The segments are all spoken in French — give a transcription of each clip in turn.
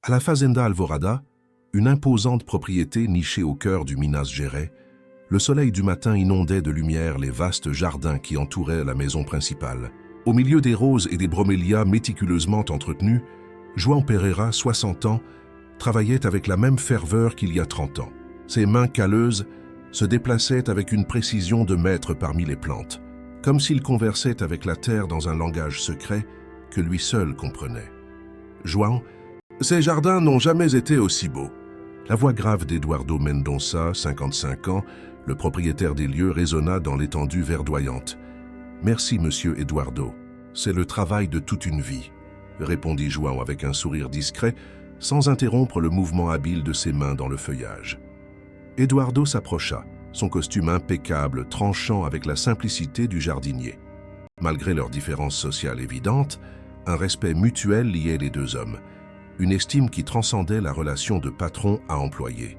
À la Fazenda Alvorada, une imposante propriété nichée au cœur du Minas Gerais, le soleil du matin inondait de lumière les vastes jardins qui entouraient la maison principale. Au milieu des roses et des bromélias méticuleusement entretenus, João Pereira, 60 ans, travaillait avec la même ferveur qu'il y a 30 ans. Ses mains calleuses se déplaçaient avec une précision de maître parmi les plantes, comme s'il conversait avec la terre dans un langage secret que lui seul comprenait. João, ces jardins n'ont jamais été aussi beaux. La voix grave d'Eduardo Mendonça, 55 ans, le propriétaire des lieux, résonna dans l'étendue verdoyante. « Merci, monsieur Eduardo. C'est le travail de toute une vie, » répondit João avec un sourire discret, sans interrompre le mouvement habile de ses mains dans le feuillage. Eduardo s'approcha, son costume impeccable tranchant avec la simplicité du jardinier. Malgré leurs différences sociales évidentes, un respect mutuel liait les deux hommes, une estime qui transcendait la relation de patron à employé.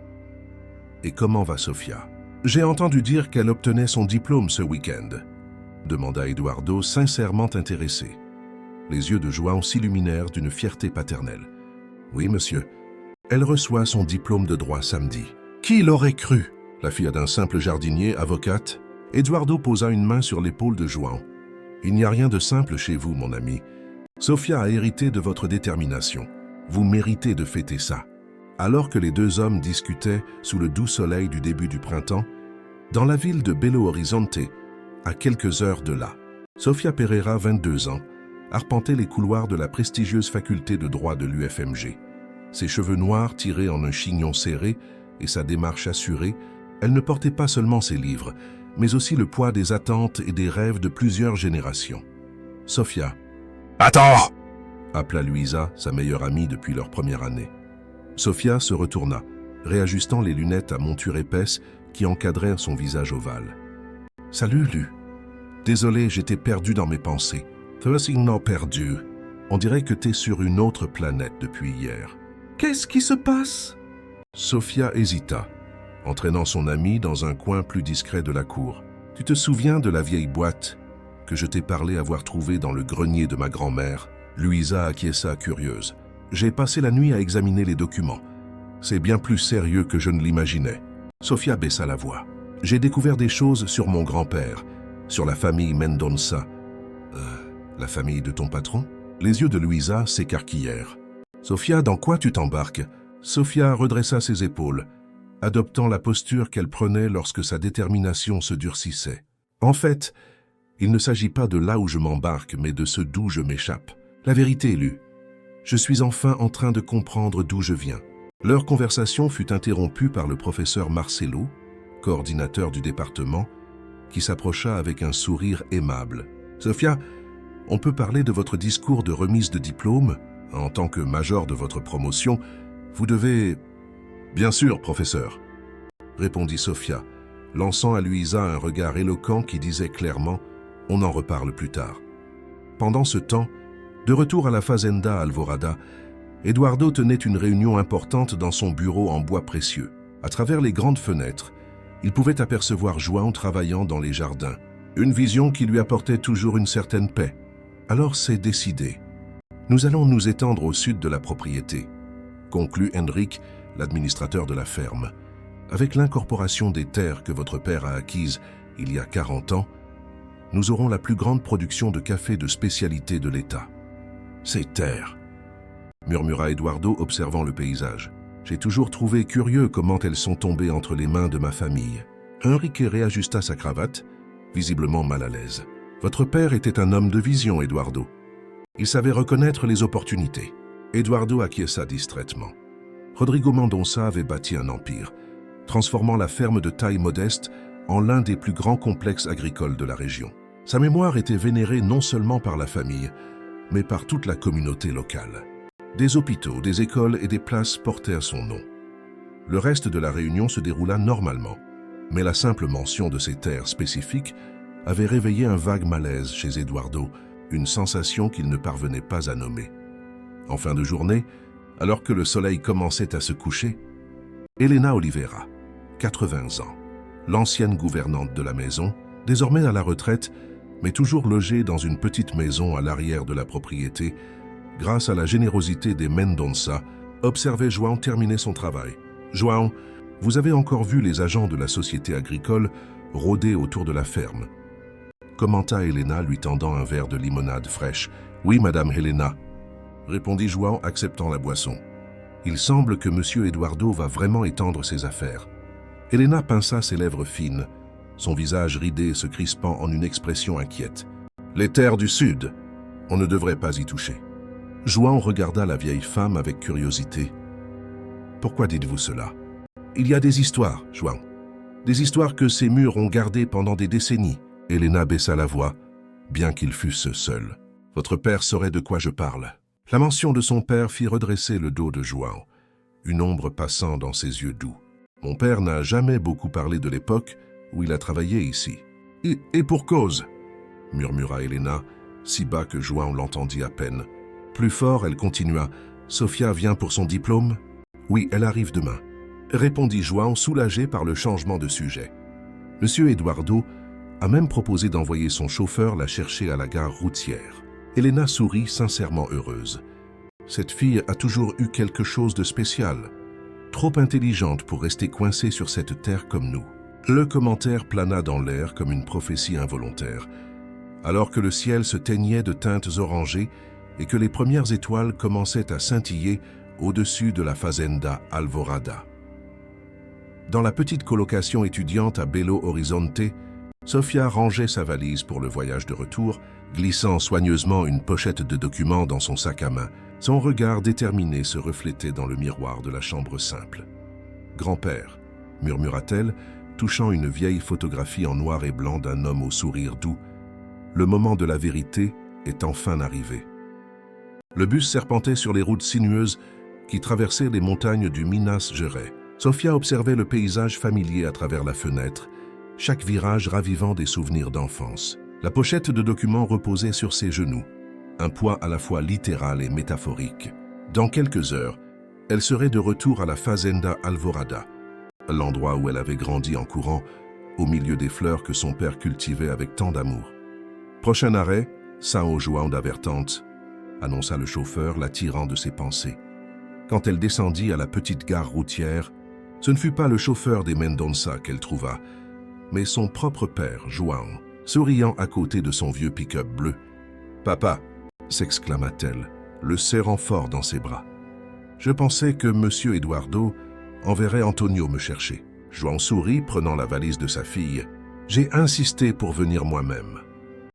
« Et comment va Sofia ? J'ai entendu dire qu'elle obtenait son diplôme ce week-end, » demanda Eduardo, sincèrement intéressé. Les yeux de João s'illuminèrent d'une fierté paternelle. « Oui, monsieur. Elle reçoit son diplôme de droit samedi. »« Qui l'aurait cru ?» La fille d'un simple jardinier, avocate. Eduardo posa une main sur l'épaule de João. « Il n'y a rien de simple chez vous, mon ami. Sofia a hérité de votre détermination. Vous méritez de fêter ça. » Alors que les deux hommes discutaient sous le doux soleil du début du printemps, dans la ville de Belo Horizonte, à quelques heures de là, Sofia Pereira, 22 ans, arpentait les couloirs de la prestigieuse faculté de droit de l'UFMG. Ses cheveux noirs tirés en un chignon serré et sa démarche assurée, elle ne portait pas seulement ses livres, mais aussi le poids des attentes et des rêves de plusieurs générations. « Sofia. »« Attends !» appela Luisa, sa meilleure amie depuis leur première année. Sofia se retourna, réajustant les lunettes à monture épaisse qui encadraient son visage ovale. « Salut, Lu. Désolé, j'étais perdu dans mes pensées. »« Toi aussi, non perdu. On dirait que t'es sur une autre planète depuis hier. »« Qu'est-ce qui se passe ?» Sofia hésita, entraînant son amie dans un coin plus discret de la cour. « Tu te souviens de la vieille boîte que je t'ai parlé avoir trouvée dans le grenier de ma grand-mère ?» Luisa acquiesça curieuse. « J'ai passé la nuit à examiner les documents. C'est bien plus sérieux que je ne l'imaginais. » Sofia baissa la voix. « J'ai découvert des choses sur mon grand-père, sur la famille Mendonça. » La famille de ton patron ?» Les yeux de Luisa s'écarquillèrent. « Sofia, dans quoi tu t'embarques ?» Sofia redressa ses épaules, adoptant la posture qu'elle prenait lorsque sa détermination se durcissait. « En fait, il ne s'agit pas de là où je m'embarque, mais de ce d'où je m'échappe. La vérité, Lu. Je suis enfin en train de comprendre d'où je viens. » Leur conversation fut interrompue par le professeur Marcelo, coordinateur du département, qui s'approcha avec un sourire aimable. « Sofia, on peut parler de votre discours de remise de diplôme. En tant que major de votre promotion, vous devez... »« Bien sûr, professeur, » répondit Sofia, lançant à Luisa un regard éloquent qui disait clairement « On en reparle plus tard. » Pendant ce temps, de retour à la Fazenda Alvorada, Eduardo tenait une réunion importante dans son bureau en bois précieux. À travers les grandes fenêtres, il pouvait apercevoir João travaillant dans les jardins, une vision qui lui apportait toujours une certaine paix. Alors c'est décidé. Nous allons nous étendre au sud de la propriété, conclut Henrique, l'administrateur de la ferme. Avec l'incorporation des terres que votre père a acquises il y a 40 ans, nous aurons la plus grande production de café de spécialité de l'État. Ces terres, murmura Eduardo observant le paysage. J'ai toujours trouvé curieux comment elles sont tombées entre les mains de ma famille. Henrique réajusta sa cravate, visiblement mal à l'aise. Votre père était un homme de vision, Eduardo. Il savait reconnaître les opportunités. Eduardo acquiesça distraitement. Rodrigo Mendonça avait bâti un empire, transformant la ferme de taille modeste en l'un des plus grands complexes agricoles de la région. Sa mémoire était vénérée non seulement par la famille, mais par toute la communauté locale. Des hôpitaux, des écoles et des places portèrent son nom. Le reste de la réunion se déroula normalement, mais la simple mention de ces terres spécifiques avait réveillé un vague malaise chez Eduardo, une sensation qu'il ne parvenait pas à nommer. En fin de journée, alors que le soleil commençait à se coucher, Helena Oliveira, 80 ans, l'ancienne gouvernante de la maison, désormais à la retraite, mais toujours logée dans une petite maison à l'arrière de la propriété, grâce à la générosité des Mendonça, observait João terminer son travail. « João, vous avez encore vu les agents de la société agricole rôder autour de la ferme ?» commenta Helena, lui tendant un verre de limonade fraîche. « Oui, Madame Helena », répondit João, acceptant la boisson. « Il semble que Monsieur Eduardo va vraiment étendre ses affaires. » Helena pinça ses lèvres fines, son visage ridé se crispant en une expression inquiète. « Les terres du Sud, on ne devrait pas y toucher. » João regarda la vieille femme avec curiosité. « Pourquoi dites-vous cela? »« Il y a des histoires, João. Des histoires que ces murs ont gardées pendant des décennies. » Helena baissa la voix, bien qu'ils fussent seuls. « Votre père saurait de quoi je parle. » La mention de son père fit redresser le dos de João, une ombre passant dans ses yeux doux. « Mon père n'a jamais beaucoup parlé de l'époque où il a travaillé ici. »« Et pour cause !» murmura Helena, si bas que João l'entendit à peine. Plus fort, elle continua. « Sofia vient pour son diplôme ?»« Oui, elle arrive demain. » répondit João, soulagé par le changement de sujet. Monsieur Eduardo a même proposé d'envoyer son chauffeur la chercher à la gare routière. Helena sourit, sincèrement heureuse. Cette fille a toujours eu quelque chose de spécial, trop intelligente pour rester coincée sur cette terre comme nous. Le commentaire plana dans l'air comme une prophétie involontaire, alors que le ciel se teignait de teintes orangées et que les premières étoiles commençaient à scintiller au-dessus de la Fazenda Alvorada. Dans la petite colocation étudiante à Belo Horizonte, Sofia rangeait sa valise pour le voyage de retour, glissant soigneusement une pochette de documents dans son sac à main. Son regard déterminé se reflétait dans le miroir de la chambre simple. « Grand-père », murmura-t-elle, touchant une vieille photographie en noir et blanc d'un homme au sourire doux. Le moment de la vérité est enfin arrivé. Le bus serpentait sur les routes sinueuses qui traversaient les montagnes du Minas Gerais. Sofia observait le paysage familier à travers la fenêtre, chaque virage ravivant des souvenirs d'enfance. La pochette de documents reposait sur ses genoux, un poids à la fois littéral et métaphorique. Dans quelques heures, elle serait de retour à la Fazenda Alvorada, l'endroit où elle avait grandi en courant, au milieu des fleurs que son père cultivait avec tant d'amour. Prochain arrêt, São João da Vertente, annonça le chauffeur, la tirant de ses pensées. Quand elle descendit à la petite gare routière, ce ne fut pas le chauffeur des Mendonça qu'elle trouva, mais son propre père, João, souriant à côté de son vieux pick-up bleu. « Papa !» s'exclama-t-elle, le serrant fort dans ses bras. « Je pensais que Monsieur Eduardo enverrait Antonio me chercher. » João sourit, prenant la valise de sa fille. « J'ai insisté pour venir moi-même.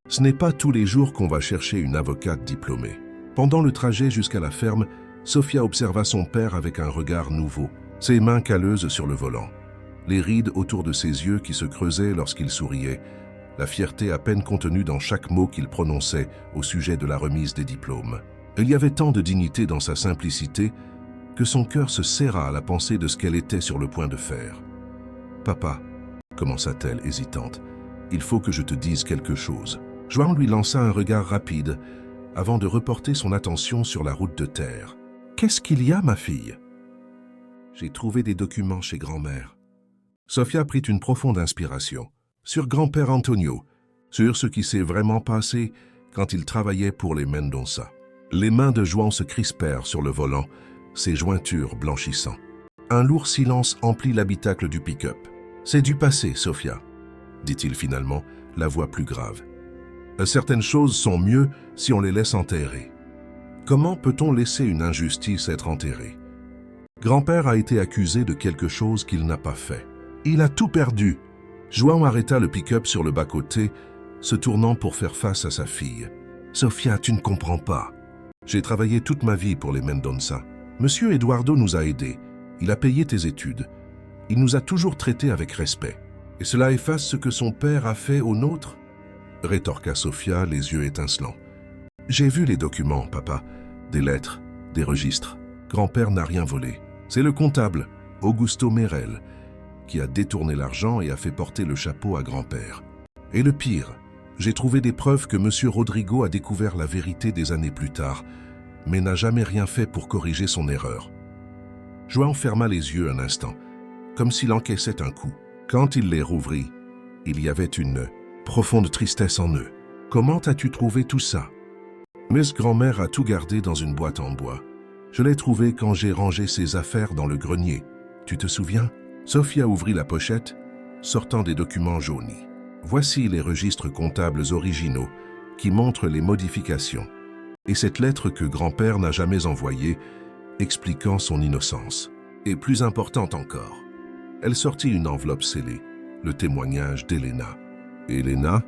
Ce n'est pas tous les jours qu'on va chercher une avocate diplômée. » Pendant le trajet jusqu'à la ferme, Sofia observa son père avec un regard nouveau, ses mains calleuses sur le volant, les rides autour de ses yeux qui se creusaient lorsqu'il souriait, la fierté à peine contenue dans chaque mot qu'il prononçait au sujet de la remise des diplômes. Il y avait tant de dignité dans sa simplicité que son cœur se serra à la pensée de ce qu'elle était sur le point de faire. « Papa », commença-t-elle hésitante, « il faut que je te dise quelque chose. » João lui lança un regard rapide avant de reporter son attention sur la route de terre. « Qu'est-ce qu'il y a, ma fille ?» « J'ai trouvé des documents chez grand-mère. » Sofia prit une profonde inspiration. Sur grand-père Antonio, sur ce qui s'est vraiment passé quand il travaillait pour les Mendonça. Les mains de João se crispèrent sur le volant, ses jointures blanchissant. Un lourd silence emplit l'habitacle du pick-up. « C'est du passé, Sofia, » dit-il finalement, la voix plus grave. « Certaines choses sont mieux si on les laisse enterrer. Comment peut-on laisser une injustice être enterrée? Grand-père a été accusé de quelque chose qu'il n'a pas fait. Il a tout perdu. » João arrêta le pick-up sur le bas-côté, se tournant pour faire face à sa fille. « Sofia, tu ne comprends pas. J'ai travaillé toute ma vie pour les Mendonça. Monsieur Eduardo nous a aidés. Il a payé tes études. Il nous a toujours traités avec respect. Et cela efface ce que son père a fait au nôtre ?» rétorqua Sofia, les yeux étincelants. « J'ai vu les documents, papa. Des lettres, des registres. Grand-père n'a rien volé. C'est le comptable, Augusto Merel, qui a détourné l'argent et a fait porter le chapeau à grand-père. Et le pire, j'ai trouvé des preuves que Monsieur Rodrigo a découvert la vérité des années plus tard, mais n'a jamais rien fait pour corriger son erreur. » João ferma les yeux un instant, comme s'il encaissait un coup. Quand il les rouvrit, il y avait une profonde tristesse en eux. « Comment as-tu trouvé tout ça ?» « Miss Grand-mère a tout gardé dans une boîte en bois. Je l'ai trouvé quand j'ai rangé ses affaires dans le grenier. Tu te souviens? Sofia ouvrit la pochette, sortant des documents jaunis. Voici les registres comptables originaux qui montrent les modifications. Et cette lettre que grand-père n'a jamais envoyée, expliquant son innocence. Et plus importante encore, elle sortit une enveloppe scellée, le témoignage d'Elena. Elena?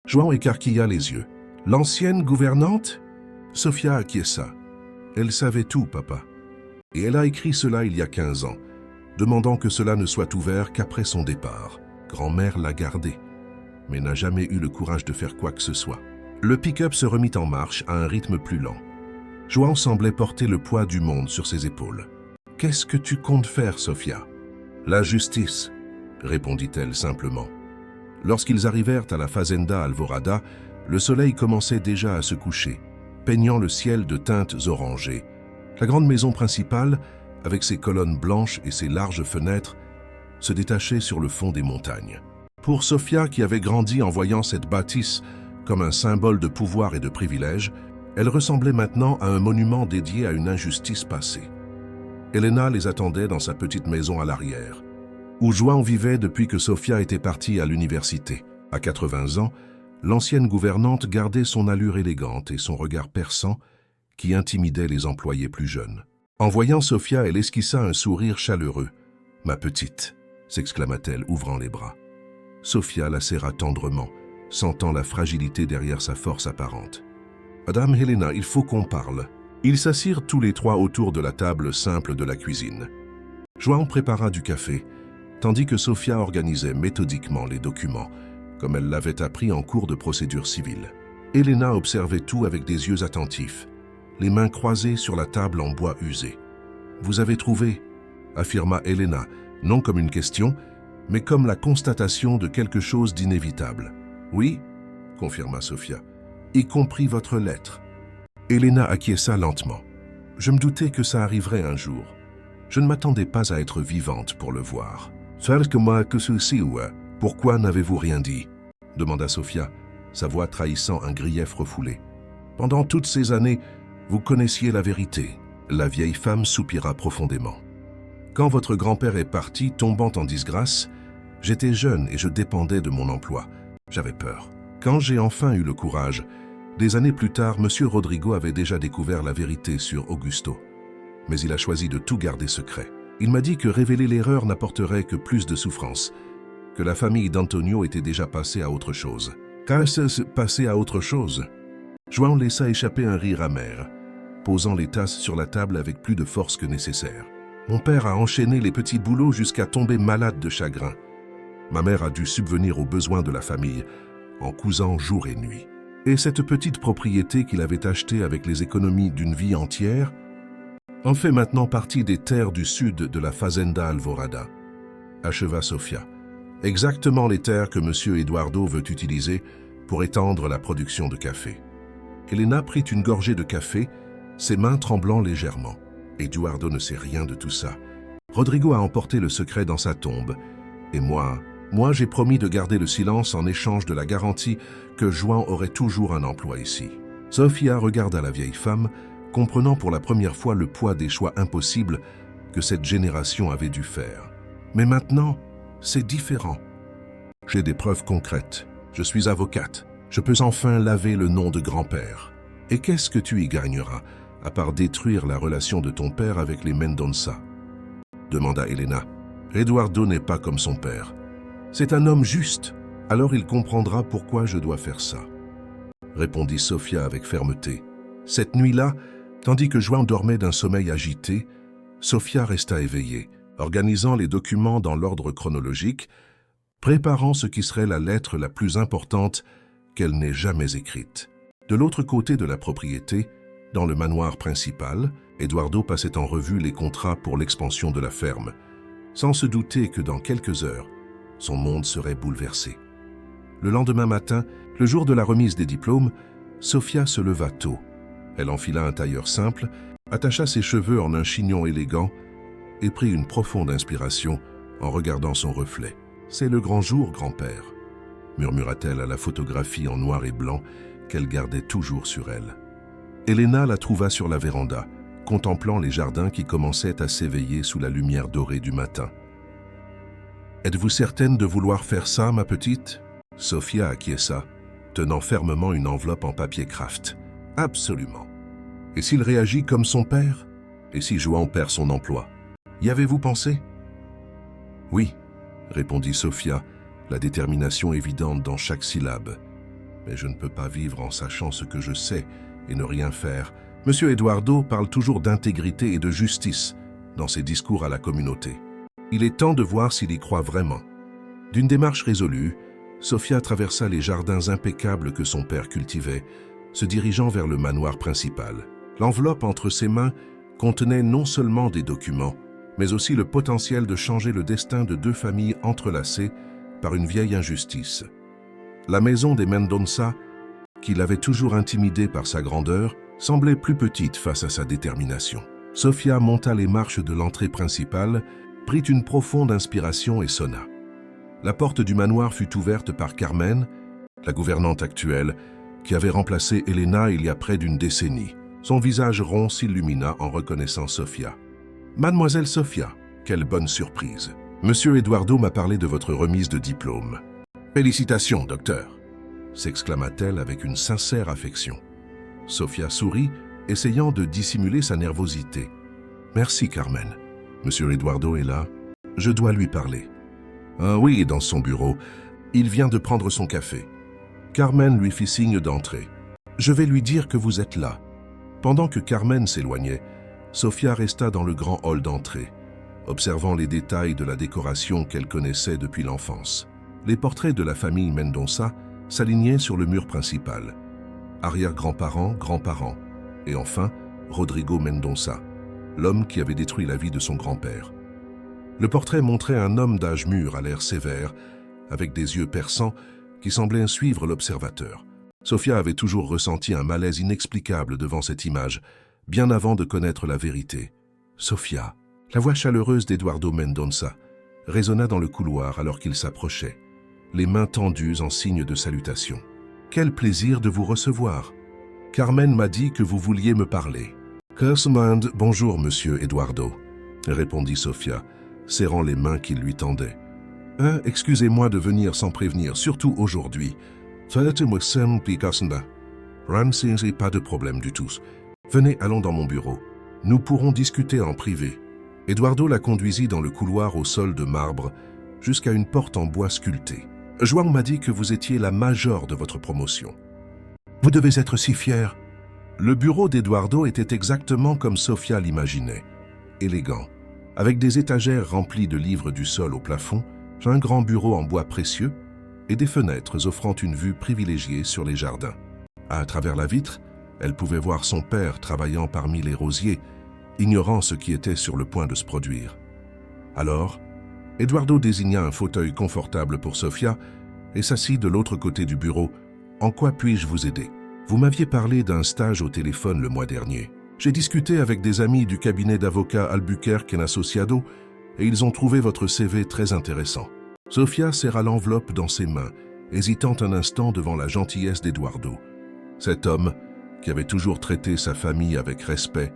João écarquilla les yeux. L'ancienne gouvernante? Sofia acquiesça. Elle savait tout, papa. Et elle a écrit cela il y a 15 ans, demandant que cela ne soit ouvert qu'après son départ. Grand-mère l'a gardé, mais n'a jamais eu le courage de faire quoi que ce soit. Le pick-up se remit en marche à un rythme plus lent. João semblait porter le poids du monde sur ses épaules. « Qu'est-ce que tu comptes faire, Sofia ?»« La justice, » répondit-elle simplement. Lorsqu'ils arrivèrent à la Fazenda Alvorada, le soleil commençait déjà à se coucher, peignant le ciel de teintes orangées. La grande maison principale, avec ses colonnes blanches et ses larges fenêtres, se détachait sur le fond des montagnes. Pour Sofia, qui avait grandi en voyant cette bâtisse comme un symbole de pouvoir et de privilège, elle ressemblait maintenant à un monument dédié à une injustice passée. Elena les attendait dans sa petite maison à l'arrière, où João vivait depuis que Sofia était partie à l'université. À 80 ans, l'ancienne gouvernante gardait son allure élégante et son regard perçant qui intimidait les employés plus jeunes. En voyant Sofia, elle esquissa un sourire chaleureux. « Ma petite !» s'exclama-t-elle, ouvrant les bras. Sofia la serra tendrement, sentant la fragilité derrière sa force apparente. « Madame Helena, il faut qu'on parle. » Ils s'assirent tous les trois autour de la table simple de la cuisine. João prépara du café, tandis que Sofia organisait méthodiquement les documents, comme elle l'avait appris en cours de procédure civile. Helena observait tout avec des yeux attentifs, les mains croisées sur la table en bois usé. « Vous avez trouvé ?» affirma Helena, non comme une question, mais comme la constatation de quelque chose d'inévitable. « Oui » confirma Sofia, « y compris votre lettre. » Helena acquiesça lentement. « Je me doutais que ça arriverait un jour. Je ne m'attendais pas à être vivante pour le voir. »« que ceci, ouais. Pourquoi n'avez-vous rien dit ?» demanda Sofia, sa voix trahissant un grief refoulé. « Pendant toutes ces années, vous connaissiez la vérité. » La vieille femme soupira profondément. « Quand votre grand-père est parti, tombant en disgrâce, j'étais jeune et je dépendais de mon emploi. J'avais peur. Quand j'ai enfin eu le courage, des années plus tard, M. Rodrigo avait déjà découvert la vérité sur Augusto. Mais il a choisi de tout garder secret. Il m'a dit que révéler l'erreur n'apporterait que plus de souffrance, que la famille d'Antonio était déjà passée à autre chose. Qu'est-ce passé à autre chose? João laissa échapper un rire amer, posant les tasses sur la table avec plus de force que nécessaire. Mon père a enchaîné les petits boulots jusqu'à tomber malade de chagrin. Ma mère a dû subvenir aux besoins de la famille, en cousant jour et nuit. Et cette petite propriété qu'il avait achetée avec les économies d'une vie entière en fait maintenant partie des terres du sud de la Fazenda Alvorada, acheva Sofia. Exactement les terres que M. Eduardo veut utiliser pour étendre la production de café. Helena prit une gorgée de café, ses mains tremblant légèrement. Eduardo ne sait rien de tout ça. Rodrigo a emporté le secret dans sa tombe. Et moi j'ai promis de garder le silence en échange de la garantie que João aurait toujours un emploi ici. Sofia regarda la vieille femme, comprenant pour la première fois le poids des choix impossibles que cette génération avait dû faire. Mais maintenant, c'est différent. J'ai des preuves concrètes. Je suis avocate. Je peux enfin laver le nom de grand-père. Et qu'est-ce que tu y gagneras, à part détruire la relation de ton père avec les Mendonça? Demanda Helena. Eduardo n'est pas comme son père. C'est un homme juste, alors il comprendra pourquoi je dois faire ça. Répondit Sofia avec fermeté. Cette nuit-là, tandis que João dormait d'un sommeil agité, Sofia resta éveillée, organisant les documents dans l'ordre chronologique, préparant ce qui serait la lettre la plus importante qu'elle n'ait jamais écrite. De l'autre côté de la propriété, dans le manoir principal, Eduardo passait en revue les contrats pour l'expansion de la ferme, sans se douter que dans quelques heures, son monde serait bouleversé. Le lendemain matin, le jour de la remise des diplômes, Sofia se leva tôt. Elle enfila un tailleur simple, attacha ses cheveux en un chignon élégant et prit une profonde inspiration en regardant son reflet. « C'est le grand jour, grand-père », murmura-t-elle à la photographie en noir et blanc qu'elle gardait toujours sur elle. Helena la trouva sur la véranda, contemplant les jardins qui commençaient à s'éveiller sous la lumière dorée du matin. « Êtes-vous certaine de vouloir faire ça, ma petite ?» Sophia acquiesça, tenant fermement une enveloppe en papier craft. « Absolument. Et s'il réagit comme son père? Et si Joan perd son emploi? Y avez-vous pensé ?» « Oui, » répondit Sophia, la détermination évidente dans chaque syllabe. « Mais je ne peux pas vivre en sachant ce que je sais et ne rien faire. Monsieur Eduardo parle toujours d'intégrité et de justice dans ses discours à la communauté. Il est temps de voir s'il y croit vraiment. » D'une démarche résolue, Sophia traversa les jardins impeccables que son père cultivait, se dirigeant vers le manoir principal. L'enveloppe entre ses mains contenait non seulement des documents, mais aussi le potentiel de changer le destin de deux familles entrelacées par une vieille injustice. La maison des Mendonça, qui l'avait toujours intimidé par sa grandeur, semblait plus petite face à sa détermination. Sophia monta les marches de l'entrée principale, prit une profonde inspiration et sonna. La porte du manoir fut ouverte par Carmen, la gouvernante actuelle, qui avait remplacé Elena il y a près d'une décennie. Son visage rond s'illumina en reconnaissant Sophia. « Mademoiselle Sophia, quelle bonne surprise! Monsieur Eduardo m'a parlé de votre remise de diplôme. Félicitations, docteur !» s'exclama-t-elle avec une sincère affection. Sophia sourit, essayant de dissimuler sa nervosité. « Merci, Carmen. Monsieur Eduardo est là. Je dois lui parler. »« Ah oui, dans son bureau. Il vient de prendre son café. » Carmen lui fit signe d'entrer. « Je vais lui dire que vous êtes là. » Pendant que Carmen s'éloignait, Sophia resta dans le grand hall d'entrée, observant les détails de la décoration qu'elle connaissait depuis l'enfance. Les portraits de la famille Mendonça s'alignaient sur le mur principal. Arrière-grands-parents, grands-parents, et enfin Rodrigo Mendonça, l'homme qui avait détruit la vie de son grand-père. Le portrait montrait un homme d'âge mûr à l'air sévère, avec des yeux perçants qui semblaient suivre l'observateur. Sophia avait toujours ressenti un malaise inexplicable devant cette image, bien avant de connaître la vérité. « Sophia !» La voix chaleureuse d'Eduardo Mendonça résonna dans le couloir alors qu'il s'approchait, les mains tendues en signe de salutation. « Quel plaisir de vous recevoir! Carmen m'a dit que vous vouliez me parler. »« Cursemond, bonjour, monsieur Eduardo, » répondit Sophia, serrant les mains qu'il lui tendait. « Excusez-moi de venir sans prévenir, surtout aujourd'hui. Pas de problème du tout. Venez, allons dans mon bureau. Nous pourrons discuter en privé. » Eduardo la conduisit dans le couloir au sol de marbre jusqu'à une porte en bois sculpté. « Joan m'a dit que vous étiez la major de votre promotion. Vous devez être si fière. » Le bureau d'Eduardo était exactement comme Sophia l'imaginait, élégant, avec des étagères remplies de livres du sol au plafond, un grand bureau en bois précieux et des fenêtres offrant une vue privilégiée sur les jardins. À travers la vitre, elle pouvait voir son père travaillant parmi les rosiers, ignorant ce qui était sur le point de se produire. Alors, Eduardo désigna un fauteuil confortable pour Sophia et s'assit de l'autre côté du bureau. « En quoi puis-je vous aider? Vous m'aviez parlé d'un stage au téléphone le mois dernier. J'ai discuté avec des amis du cabinet d'avocats Albuquerque & Associado et ils ont trouvé votre CV très intéressant. » Sophia serra l'enveloppe dans ses mains, hésitant un instant devant la gentillesse d'Eduardo. Cet homme, qui avait toujours traité sa famille avec respect,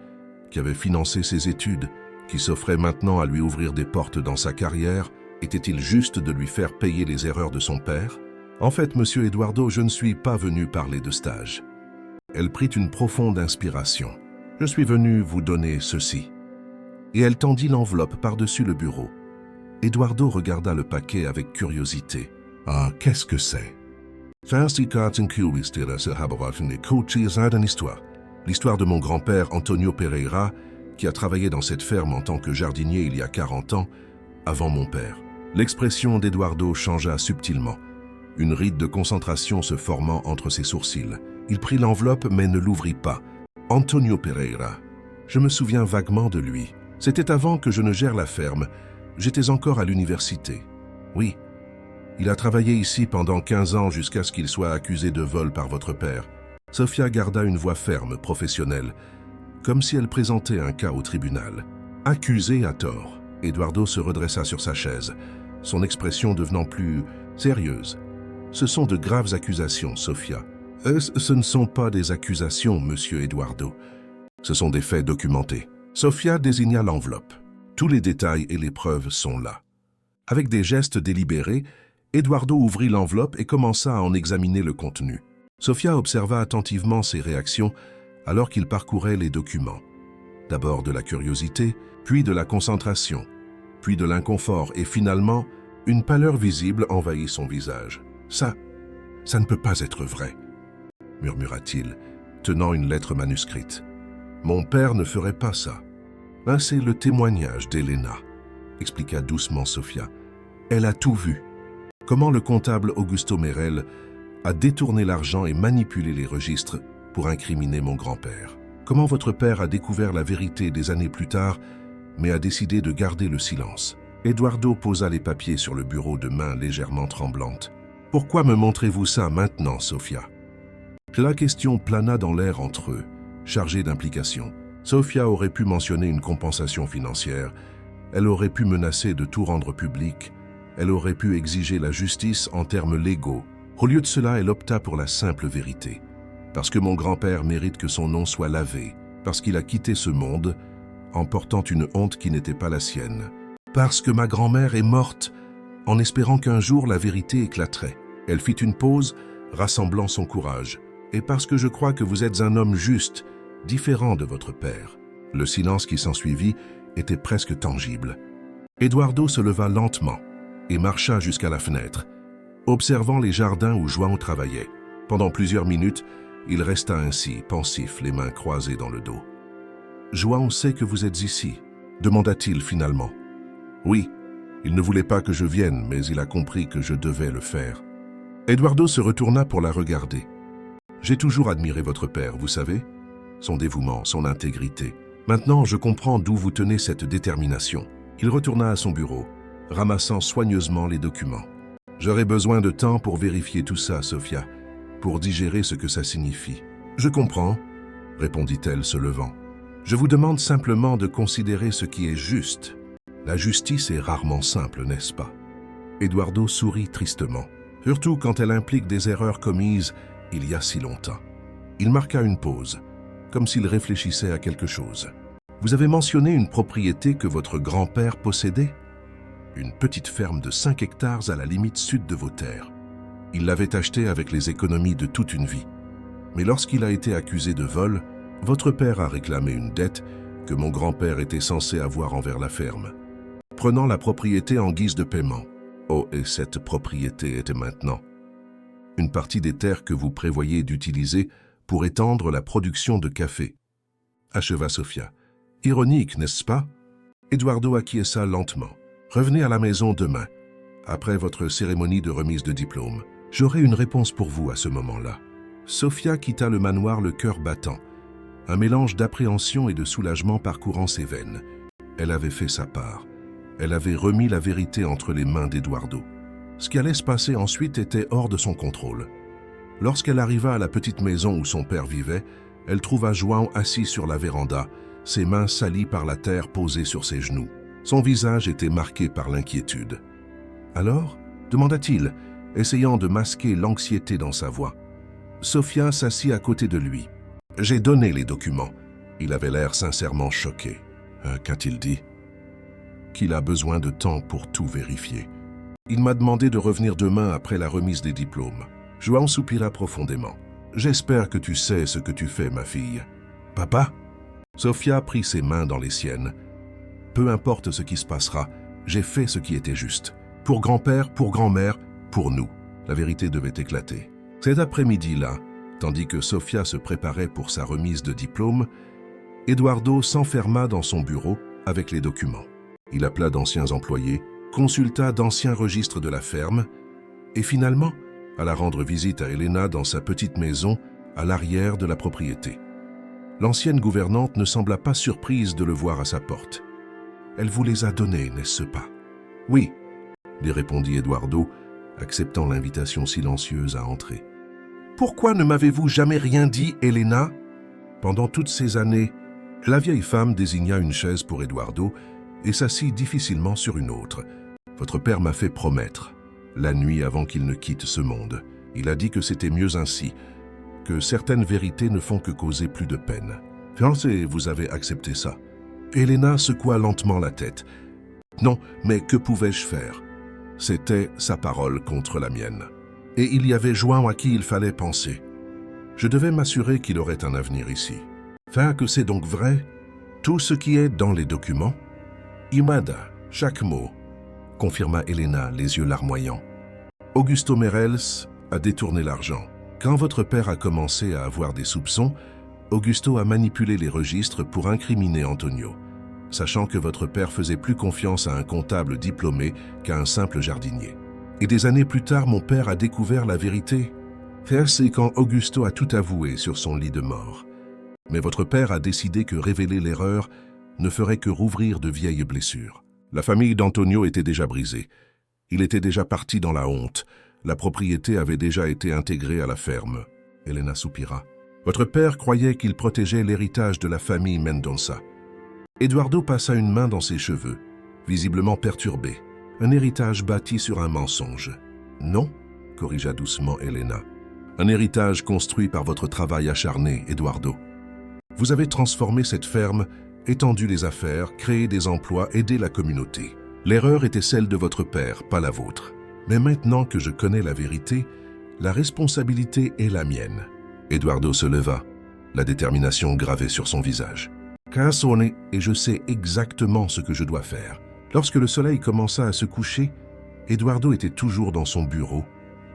qui avait financé ses études, qui s'offrait maintenant à lui ouvrir des portes dans sa carrière, était-il juste de lui faire payer les erreurs de son père? En fait, monsieur Eduardo, je ne suis pas venu parler de stage. Elle prit une profonde inspiration. Je suis venu vous donner ceci. Et elle tendit l'enveloppe par-dessus le bureau. Eduardo regarda le paquet avec curiosité. Ah, qu'est-ce que c'est? L'histoire de mon grand-père Antonio Pereira, qui a travaillé dans cette ferme en tant que jardinier il y a 40 ans, avant mon père. L'expression d'Eduardo changea subtilement, une ride de concentration se formant entre ses sourcils. Il prit l'enveloppe mais ne l'ouvrit pas. Antonio Pereira. Je me souviens vaguement de lui. C'était avant que je ne gère la ferme. J'étais encore à l'université. Oui, il a travaillé ici pendant 15 ans jusqu'à ce qu'il soit accusé de vol par votre père. Sophia garda une voix ferme, professionnelle, comme si elle présentait un cas au tribunal. Accusé à tort. Eduardo se redressa sur sa chaise, son expression devenant plus sérieuse. Ce sont de graves accusations, Sophia. Ce ne sont pas des accusations, monsieur Eduardo. Ce sont des faits documentés. Sofia désigna l'enveloppe. Tous les détails et les preuves sont là. Avec des gestes délibérés, Eduardo ouvrit l'enveloppe et commença à en examiner le contenu. Sofia observa attentivement ses réactions alors qu'il parcourait les documents. D'abord de la curiosité, puis de la concentration, puis de l'inconfort et finalement, une pâleur visible envahit son visage. « Ça ne peut pas être vrai », murmura-t-il, tenant une lettre manuscrite. « Mon père ne ferait pas ça. »« Ben, c'est le témoignage d'Elena », expliqua doucement Sofia. « Elle a tout vu. Comment le comptable Augusto Merel a détourné l'argent et manipulé les registres pour incriminer mon grand-père. Comment votre père a découvert la vérité des années plus tard, mais a décidé de garder le silence. » Eduardo posa les papiers sur le bureau de main légèrement tremblante. « Pourquoi me montrez-vous ça maintenant, Sofia ?» La question plana dans l'air entre eux, chargée d'implications. Sofia aurait pu mentionner une compensation financière, elle aurait pu menacer de tout rendre public, elle aurait pu exiger la justice en termes légaux. Au lieu de cela, elle opta pour la simple vérité. Parce que mon grand-père mérite que son nom soit lavé, parce qu'il a quitté ce monde en portant une honte qui n'était pas la sienne, parce que ma grand-mère est morte en espérant qu'un jour la vérité éclaterait. Elle fit une pause, rassemblant son courage. Et parce que je crois que vous êtes un homme juste, différent de votre père. Le silence qui s'ensuivit était presque tangible. Eduardo se leva lentement et marcha jusqu'à la fenêtre, observant les jardins où João travaillait. Pendant plusieurs minutes, il resta ainsi, pensif, les mains croisées dans le dos. « João sait que vous êtes ici ?» demanda-t-il finalement. « Oui, il ne voulait pas que je vienne, mais il a compris que je devais le faire. » Eduardo se retourna pour la regarder. « J'ai toujours admiré votre père, vous savez, son dévouement, son intégrité. Maintenant, je comprends d'où vous tenez cette détermination. » Il retourna à son bureau, ramassant soigneusement les documents. « J'aurai besoin de temps pour vérifier tout ça, Sofia, pour digérer ce que ça signifie. »« Je comprends, » répondit-elle, se levant. « Je vous demande simplement de considérer ce qui est juste. La justice est rarement simple, n'est-ce pas ?» Eduardo sourit tristement, surtout quand elle implique des erreurs commises il y a si longtemps. Il marqua une pause, comme s'il réfléchissait à quelque chose. « Vous avez mentionné une propriété que votre grand-père possédait ? Une petite ferme de 5 hectares à la limite sud de vos terres. Il l'avait achetée avec les économies de toute une vie. Mais lorsqu'il a été accusé de vol, votre père a réclamé une dette que mon grand-père était censé avoir envers la ferme, prenant la propriété en guise de paiement. Oh, et cette propriété était maintenant une partie des terres que vous prévoyez d'utiliser pour étendre la production de café. » acheva Sofia. « Ironique, n'est-ce pas ?» Eduardo acquiesça lentement. « Revenez à la maison demain, après votre cérémonie de remise de diplôme. J'aurai une réponse pour vous à ce moment-là. » Sofia quitta le manoir le cœur battant, un mélange d'appréhension et de soulagement parcourant ses veines. Elle avait fait sa part. Elle avait remis la vérité entre les mains d'Eduardo. Ce qui allait se passer ensuite était hors de son contrôle. Lorsqu'elle arriva à la petite maison où son père vivait, elle trouva João assis sur la véranda, ses mains salies par la terre posées sur ses genoux. Son visage était marqué par l'inquiétude. « Alors ?» demanda-t-il, essayant de masquer l'anxiété dans sa voix. Sofia s'assit à côté de lui. « J'ai donné les documents. » Il avait l'air sincèrement choqué. Qu'a-t-il dit ? Qu'il a besoin de temps pour tout vérifier. Il m'a demandé de revenir demain après la remise des diplômes. João soupira profondément. « J'espère que tu sais ce que tu fais, ma fille. »« Papa ?» Sofia prit ses mains dans les siennes. « Peu importe ce qui se passera, j'ai fait ce qui était juste. Pour grand-père, pour grand-mère, pour nous. » La vérité devait éclater. Cet après-midi-là, tandis que Sofia se préparait pour sa remise de diplôme, Eduardo s'enferma dans son bureau avec les documents. Il appela d'anciens employés, consulta d'anciens registres de la ferme et finalement alla rendre visite à Elena dans sa petite maison à l'arrière de la propriété. L'ancienne gouvernante ne sembla pas surprise de le voir à sa porte. « Elle vous les a donnés, n'est-ce pas ?»« Oui », lui répondit Eduardo, acceptant l'invitation silencieuse à entrer. « Pourquoi ne m'avez-vous jamais rien dit, Elena ?» Pendant toutes ces années, la vieille femme désigna une chaise pour Eduardo et s'assit difficilement sur une autre. « Votre père m'a fait promettre, la nuit avant qu'il ne quitte ce monde. Il a dit que c'était mieux ainsi, que certaines vérités ne font que causer plus de peine. Fiancé, vous avez accepté ça. Elena secoua lentement la tête. Non, mais que pouvais-je faire? C'était sa parole contre la mienne. Et il y avait João à qui il fallait penser. Je devais m'assurer qu'il aurait un avenir ici. Enfin, que c'est donc vrai? Tout ce qui est dans les documents? Imada, chaque mot, confirma Elena, les yeux larmoyants. Augusto Merels a détourné l'argent. Quand votre père a commencé à avoir des soupçons, Augusto a manipulé les registres pour incriminer Antonio, sachant que votre père faisait plus confiance à un comptable diplômé qu'à un simple jardinier. Et des années plus tard, mon père a découvert la vérité. C'est quand Augusto a tout avoué sur son lit de mort. Mais votre père a décidé que révéler l'erreur ne ferait que rouvrir de vieilles blessures. La famille d'Antonio était déjà brisée. Il était déjà parti dans la honte. La propriété avait déjà été intégrée à la ferme. Elena soupira. Votre père croyait qu'il protégeait l'héritage de la famille Mendonça. Eduardo passa une main dans ses cheveux, visiblement perturbé. Un héritage bâti sur un mensonge. Non, corrigea doucement Elena. Un héritage construit par votre travail acharné, Eduardo. Vous avez transformé cette ferme, étendu les affaires, créé des emplois, aidé la communauté. L'erreur était celle de votre père, pas la vôtre. Mais maintenant que je connais la vérité, la responsabilité est la mienne. Eduardo se leva, la détermination gravée sur son visage. Cassone, et je sais exactement ce que je dois faire. Lorsque le soleil commença à se coucher, Eduardo était toujours dans son bureau,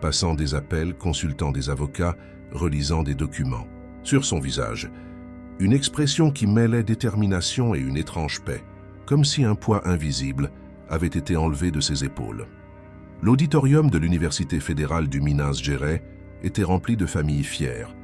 passant des appels, consultant des avocats, relisant des documents. Sur son visage, une expression qui mêlait détermination et une étrange paix, comme si un poids invisible avait été enlevé de ses épaules. L'auditorium de l'Université fédérale du Minas Gerais était rempli de familles fières,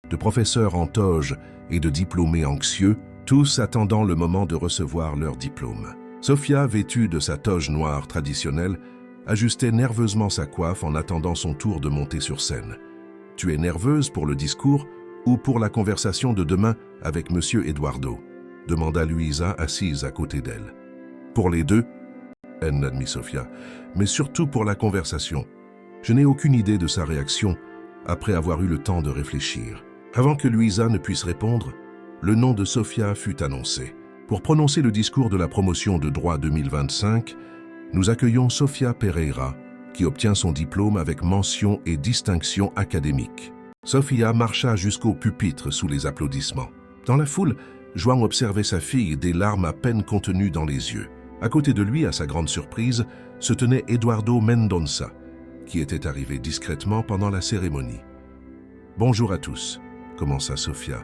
de professeurs en toge et de diplômés anxieux, tous attendant le moment de recevoir leur diplôme. Sofia, vêtue de sa toge noire traditionnelle, ajustait nerveusement sa coiffe en attendant son tour de monter sur scène. « Tu es nerveuse pour le discours ou pour la conversation de demain avec Monsieur Eduardo ?» demanda Luisa, assise à côté d'elle. « Pour les deux, » admit Sofia, « mais surtout pour la conversation. Je n'ai aucune idée de sa réaction après avoir eu le temps de réfléchir. » Avant que Luisa ne puisse répondre, le nom de Sofia fut annoncé. Pour prononcer le discours de la promotion de droit 2025, nous accueillons Sofia Pereira, qui obtient son diplôme avec mention et distinction académique. Sofia marcha jusqu'au pupitre sous les applaudissements. Dans la foule, João observait sa fille, des larmes à peine contenues dans les yeux. À côté de lui, à sa grande surprise, se tenait Eduardo Mendonça, qui était arrivé discrètement pendant la cérémonie. « Bonjour à tous », commença Sofia,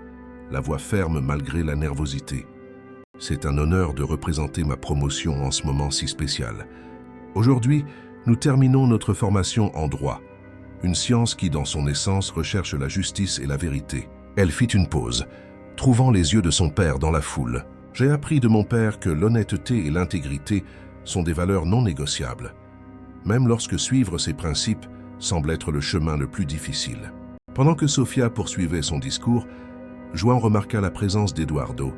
la voix ferme malgré la nervosité. « C'est un honneur de représenter ma promotion en ce moment si spécial. Aujourd'hui, nous terminons notre formation en droit, une science qui, dans son essence, recherche la justice et la vérité. » Elle fit une pause, trouvant les yeux de son père dans la foule. « J'ai appris de mon père que l'honnêteté et l'intégrité sont des valeurs non négociables, même lorsque suivre ces principes semble être le chemin le plus difficile. » Pendant que Sofia poursuivait son discours, João remarqua la présence d'Eduardo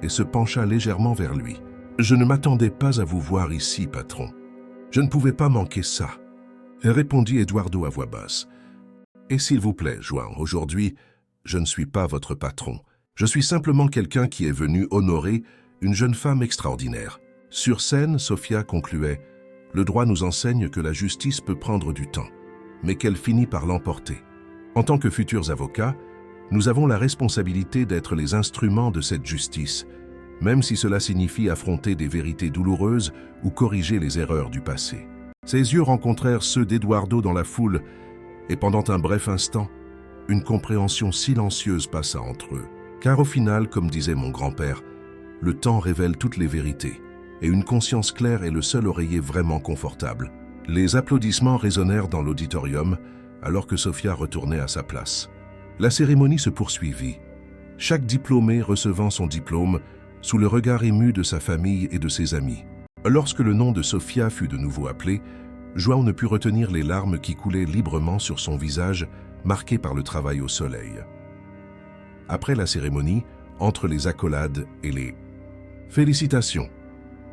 et se pencha légèrement vers lui. « Je ne m'attendais pas à vous voir ici, patron. Je ne pouvais pas manquer ça. » répondit Eduardo à voix basse. « Et s'il vous plaît, João, aujourd'hui, je ne suis pas votre patron. Je suis simplement quelqu'un qui est venu honorer une jeune femme extraordinaire. » Sur scène, Sofia concluait « Le droit nous enseigne que la justice peut prendre du temps, mais qu'elle finit par l'emporter. En tant que futurs avocats, nous avons la responsabilité d'être les instruments de cette justice, même si cela signifie affronter des vérités douloureuses ou corriger les erreurs du passé. » Ses yeux rencontrèrent ceux d'Eduardo dans la foule, et pendant un bref instant, une compréhension silencieuse passa entre eux. Car au final, comme disait mon grand-père, le temps révèle toutes les vérités, et une conscience claire est le seul oreiller vraiment confortable. Les applaudissements résonnèrent dans l'auditorium, alors que Sofia retournait à sa place. La cérémonie se poursuivit, chaque diplômé recevant son diplôme sous le regard ému de sa famille et de ses amis. Lorsque le nom de Sofia fut de nouveau appelé, João ne put retenir les larmes qui coulaient librement sur son visage, marqué par le travail au soleil. Après la cérémonie, entre les accolades et les « Félicitations »,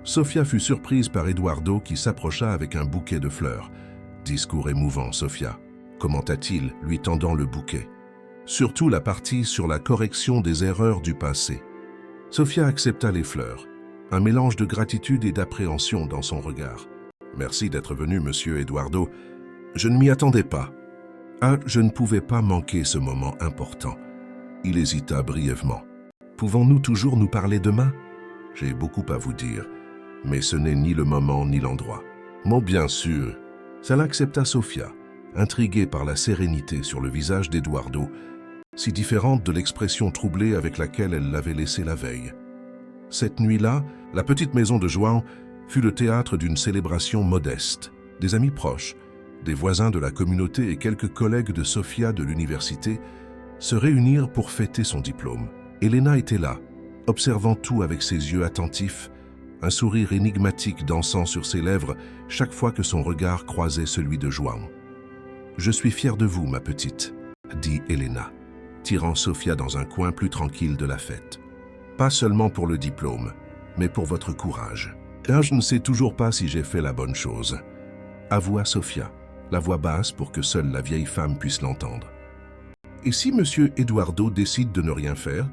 Sofia fut surprise par Eduardo qui s'approcha avec un bouquet de fleurs. « Discours émouvant, Sofia », commenta-t-il, lui tendant le bouquet. surtout la partie sur la correction des erreurs du passé. Sofia accepta les fleurs, un mélange de gratitude et d'appréhension dans son regard. « Merci d'être venu, monsieur Eduardo. Je ne m'y attendais pas. » Ah, je ne pouvais pas manquer ce moment important. Il hésita brièvement. « Pouvons-nous toujours nous parler demain? J'ai beaucoup à vous dire, mais ce n'est ni le moment ni l'endroit. » « Bon, bien sûr. » Ça l'accepta Sofia, intriguée par la sérénité sur le visage d'Eduardo, si différente de l'expression troublée avec laquelle elle l'avait laissé la veille. Cette nuit-là, la petite maison de João fut le théâtre d'une célébration modeste. Des amis proches, des voisins de la communauté et quelques collègues de Sofia de l'université se réunirent pour fêter son diplôme. Elena était là, observant tout avec ses yeux attentifs, un sourire énigmatique dansant sur ses lèvres chaque fois que son regard croisait celui de João. « Je suis fière de vous, ma petite, » dit Elena, tirant Sofia dans un coin plus tranquille de la fête. « Pas seulement pour le diplôme, mais pour votre courage. Car je ne sais toujours pas si j'ai fait la bonne chose. » Avoua Sofia, la voix basse pour que seule la vieille femme puisse l'entendre. « Et si monsieur Eduardo décide de ne rien faire?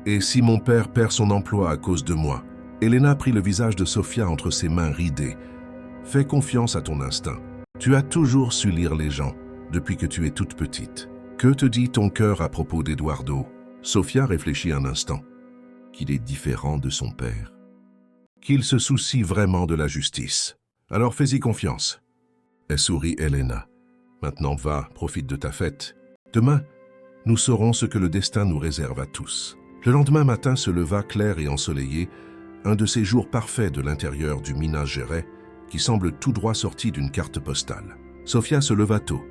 Et si mon père perd son emploi à cause de moi? » Elena prit le visage de Sofia entre ses mains ridées. « Fais confiance à ton instinct. Tu as toujours su lire les gens, depuis que tu es toute petite. Que te dit ton cœur à propos d'Eduardo ?» Sofia réfléchit un instant. Qu'il est différent de son père. Qu'il se soucie vraiment de la justice. Alors fais-y confiance. Elle sourit Elena. Maintenant va, profite de ta fête. Demain, nous saurons ce que le destin nous réserve à tous. Le lendemain matin se leva clair et ensoleillé, un de ces jours parfaits de l'intérieur du Minas Gerais, qui semble tout droit sorti d'une carte postale. Sofia se leva tôt,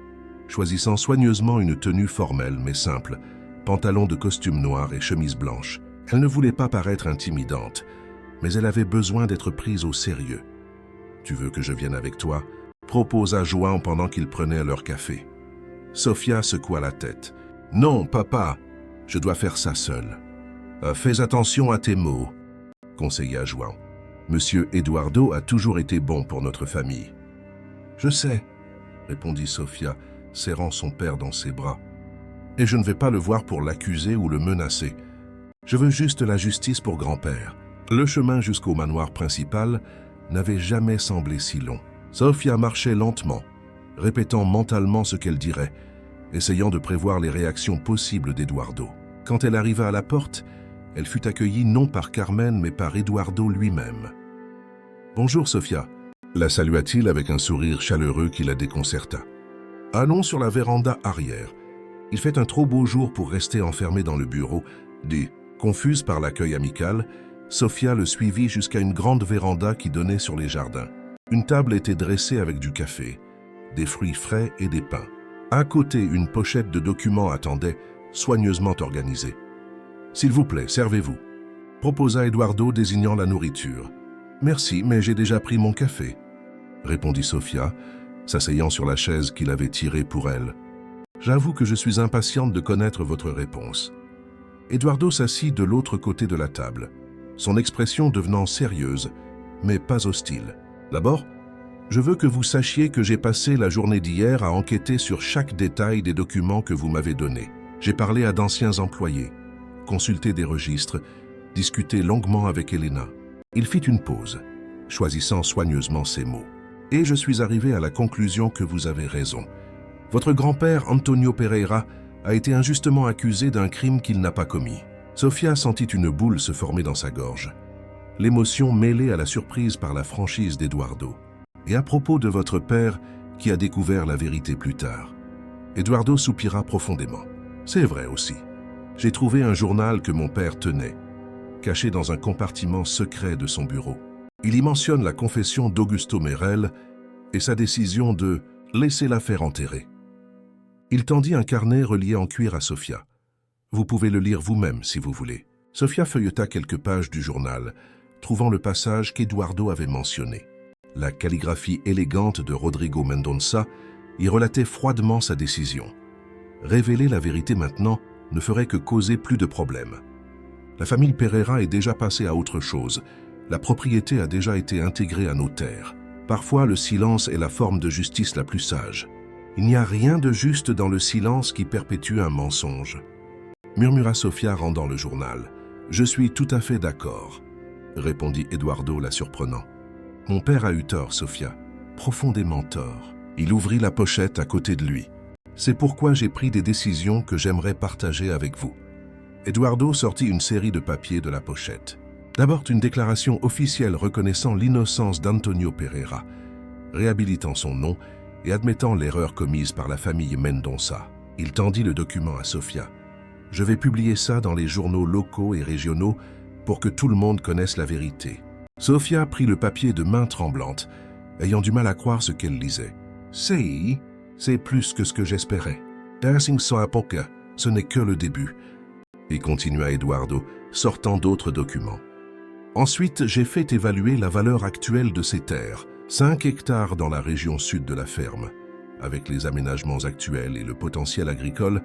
choisissant soigneusement une tenue formelle mais simple, pantalon de costume noir et chemise blanche. Elle ne voulait pas paraître intimidante, mais elle avait besoin d'être prise au sérieux. « Tu veux que je vienne avec toi ?» proposa João pendant qu'ils prenaient leur café. Sofia secoua la tête. « Non, papa, je dois faire ça seule. »« Fais attention à tes mots, » conseilla João. « Monsieur Eduardo a toujours été bon pour notre famille. »« Je sais, » répondit Sofia, serrant son père dans ses bras. « Et je ne vais pas le voir pour l'accuser ou le menacer. Je veux juste la justice pour grand-père. » Le chemin jusqu'au manoir principal n'avait jamais semblé si long. Sofia marchait lentement, répétant mentalement ce qu'elle dirait, essayant de prévoir les réactions possibles d'Eduardo. Quand elle arriva à la porte, elle fut accueillie non par Carmen mais par Eduardo lui-même. « Bonjour Sofia », la salua-t-il avec un sourire chaleureux qui la déconcerta. « Allons sur la véranda arrière. Il fait un trop beau jour pour rester enfermé dans le bureau. » dit, confuse par l'accueil amical, Sofia le suivit jusqu'à une grande véranda qui donnait sur les jardins. Une table était dressée avec du café, des fruits frais et des pains. À côté, une pochette de documents attendait, soigneusement organisée. « S'il vous plaît, servez-vous », proposa Eduardo désignant la nourriture. « Merci, mais j'ai déjà pris mon café », répondit Sofia, s'asseyant sur la chaise qu'il avait tirée pour elle. « J'avoue que je suis impatiente de connaître votre réponse. » Eduardo s'assit de l'autre côté de la table, son expression devenant sérieuse, mais pas hostile. « D'abord, je veux que vous sachiez que j'ai passé la journée d'hier à enquêter sur chaque détail des documents que vous m'avez donnés. J'ai parlé à d'anciens employés, consulté des registres, discuté longuement avec Elena. » Il fit une pause, choisissant soigneusement ses mots. « Et je suis arrivé à la conclusion que vous avez raison. Votre grand-père, Antonio Pereira, a été injustement accusé d'un crime qu'il n'a pas commis. » Sofia sentit une boule se former dans sa gorge, l'émotion mêlée à la surprise par la franchise d'Eduardo. « Et à propos de votre père, qui a découvert la vérité plus tard. » Eduardo soupira profondément. « C'est vrai aussi. J'ai trouvé un journal que mon père tenait, caché dans un compartiment secret de son bureau. Il y mentionne la confession d'Augusto Merel et sa décision de laisser l'affaire enterrer. » Il tendit un carnet relié en cuir à Sofia. « Vous pouvez le lire vous-même si vous voulez. » Sofia feuilleta quelques pages du journal, trouvant le passage qu'Eduardo avait mentionné. La calligraphie élégante de Rodrigo Mendonça y relatait froidement sa décision. Révéler la vérité maintenant ne ferait que causer plus de problèmes. La famille Pereira est déjà passée à autre chose. La propriété a déjà été intégrée à nos terres. Parfois, le silence est la forme de justice la plus sage. Il n'y a rien de juste dans le silence qui perpétue un mensonge, murmura Sofia rendant le journal. Je suis tout à fait d'accord, répondit Eduardo la surprenant. Mon père a eu tort, Sofia, profondément tort. Il ouvrit la pochette à côté de lui. C'est pourquoi j'ai pris des décisions que j'aimerais partager avec vous. Eduardo sortit une série de papiers de la pochette. D'abord une déclaration officielle reconnaissant l'innocence d'Antonio Pereira, réhabilitant son nom et admettant l'erreur commise par la famille Mendonça. Il tendit le document à Sofia. Je vais publier ça dans les journaux locaux et régionaux pour que tout le monde connaisse la vérité. Sofia prit le papier de main tremblante, ayant du mal à croire ce qu'elle lisait. C'est plus que ce que j'espérais. Dancing sans apoca, ce n'est que le début. Et continua Eduardo, sortant d'autres documents. Ensuite, j'ai fait évaluer la valeur actuelle de ces terres, 5 hectares dans la région sud de la ferme, avec les aménagements actuels et le potentiel agricole,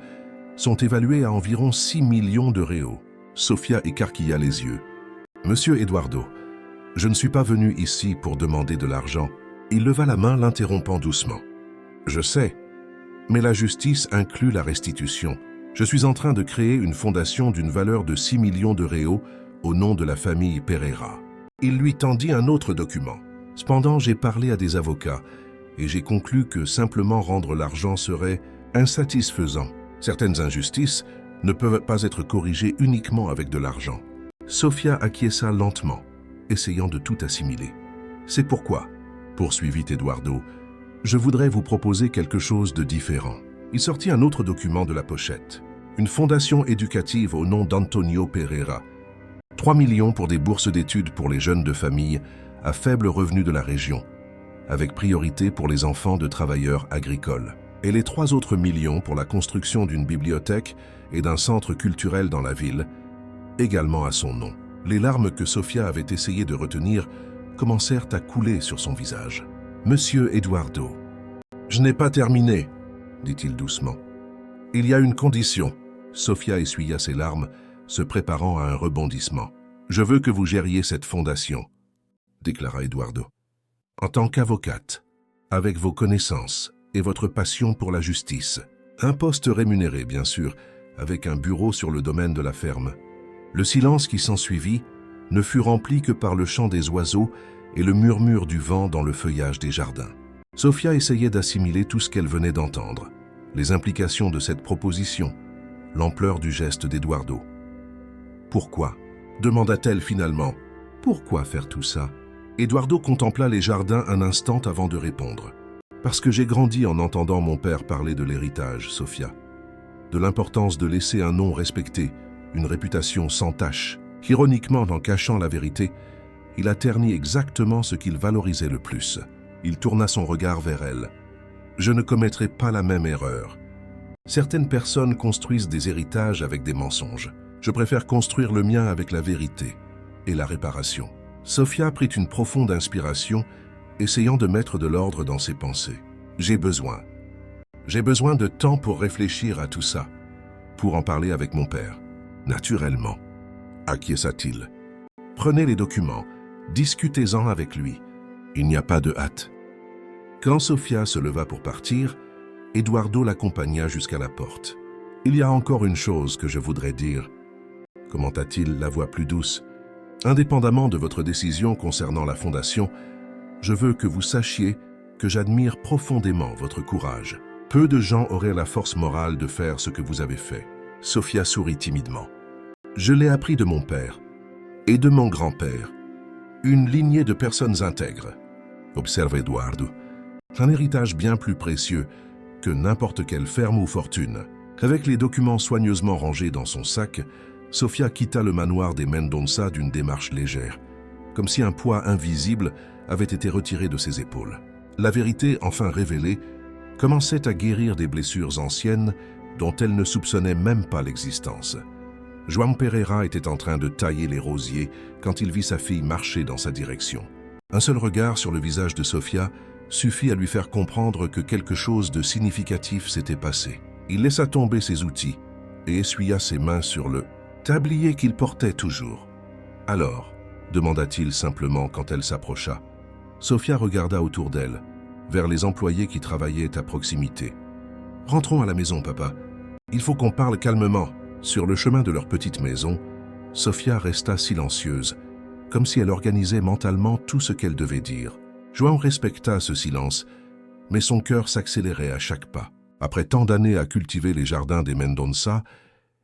sont évalués à environ 6 millions de réaux. Sofia écarquilla les yeux. Monsieur Eduardo, je ne suis pas venu ici pour demander de l'argent. Il leva la main, l'interrompant doucement. Je sais, mais la justice inclut la restitution. Je suis en train de créer une fondation d'une valeur de 6 millions de réaux au nom de la famille Pereira. Il lui tendit un autre document. Cependant, j'ai parlé à des avocats et j'ai conclu que simplement rendre l'argent serait insatisfaisant. Certaines injustices ne peuvent pas être corrigées uniquement avec de l'argent. Sofia acquiesça lentement, essayant de tout assimiler. C'est pourquoi, poursuivit Eduardo, je voudrais vous proposer quelque chose de différent. Il sortit un autre document de la pochette. Une fondation éducative au nom d'Antonio Pereira. 3 millions pour des bourses d'études pour les jeunes de famille à faible revenu de la région, avec priorité pour les enfants de travailleurs agricoles. Et les 3 autres millions pour la construction d'une bibliothèque et d'un centre culturel dans la ville, également à son nom. Les larmes que Sofia avait essayé de retenir commencèrent à couler sur son visage. « Monsieur Eduardo, je n'ai pas terminé, dit-il doucement. Il y a une condition. » Sofia essuya ses larmes, se préparant à un rebondissement. « Je veux que vous gériez cette fondation, » déclara Eduardo. « En tant qu'avocate, avec vos connaissances et votre passion pour la justice. Un poste rémunéré, bien sûr, avec un bureau sur le domaine de la ferme. » Le silence qui s'ensuivit ne fut rempli que par le chant des oiseaux et le murmure du vent dans le feuillage des jardins. Sofia essayait d'assimiler tout ce qu'elle venait d'entendre, les implications de cette proposition, l'ampleur du geste d'Eduardo. « Pourquoi » demanda-t-elle finalement. « Pourquoi faire tout ça » Eduardo contempla les jardins un instant avant de répondre. « Parce que j'ai grandi en entendant mon père parler de l'héritage, Sofia, de l'importance de laisser un nom respecté, une réputation sans tache. Ironiquement, en cachant la vérité, il a terni exactement ce qu'il valorisait le plus. Il tourna son regard vers elle. « Je ne commettrai pas la même erreur. Certaines personnes construisent des héritages avec des mensonges. Je préfère construire le mien avec la vérité et la réparation. » Sofia prit une profonde inspiration, essayant de mettre de l'ordre dans ses pensées. « J'ai besoin de temps pour réfléchir à tout ça, pour en parler avec mon père. » « Naturellement, » acquiesça-t-il. « Prenez les documents, discutez-en avec lui. Il n'y a pas de hâte. » Quand Sofia se leva pour partir, Eduardo l'accompagna jusqu'à la porte. « Il y a encore une chose que je voudrais dire, » commenta-t-il, la voix plus douce. « Indépendamment de votre décision concernant la fondation, je veux que vous sachiez que j'admire profondément votre courage. Peu de gens auraient la force morale de faire ce que vous avez fait. » Sofia sourit timidement. « Je l'ai appris de mon père et de mon grand-père, une lignée de personnes intègres. » observe Eduardo. « Un héritage bien plus précieux que n'importe quelle ferme ou fortune. » Avec les documents soigneusement rangés dans son sac, Sofia quitta le manoir des Mendonça d'une démarche légère, comme si un poids invisible avait été retiré de ses épaules. La vérité, enfin révélée, commençait à guérir des blessures anciennes dont elle ne soupçonnait même pas l'existence. João Pereira était en train de tailler les rosiers quand il vit sa fille marcher dans sa direction. Un seul regard sur le visage de Sofia suffit à lui faire comprendre que quelque chose de significatif s'était passé. Il laissa tomber ses outils et essuya ses mains sur le tablier qu'il portait toujours. « Alors » demanda-t-il simplement quand elle s'approcha. Sofia regarda autour d'elle, vers les employés qui travaillaient à proximité. Rentrons à la maison, papa. Il faut qu'on parle calmement. » Sur le chemin de leur petite maison, Sofia resta silencieuse, comme si elle organisait mentalement tout ce qu'elle devait dire. João respecta ce silence, mais son cœur s'accélérait à chaque pas. Après tant d'années à cultiver les jardins des Mendonça,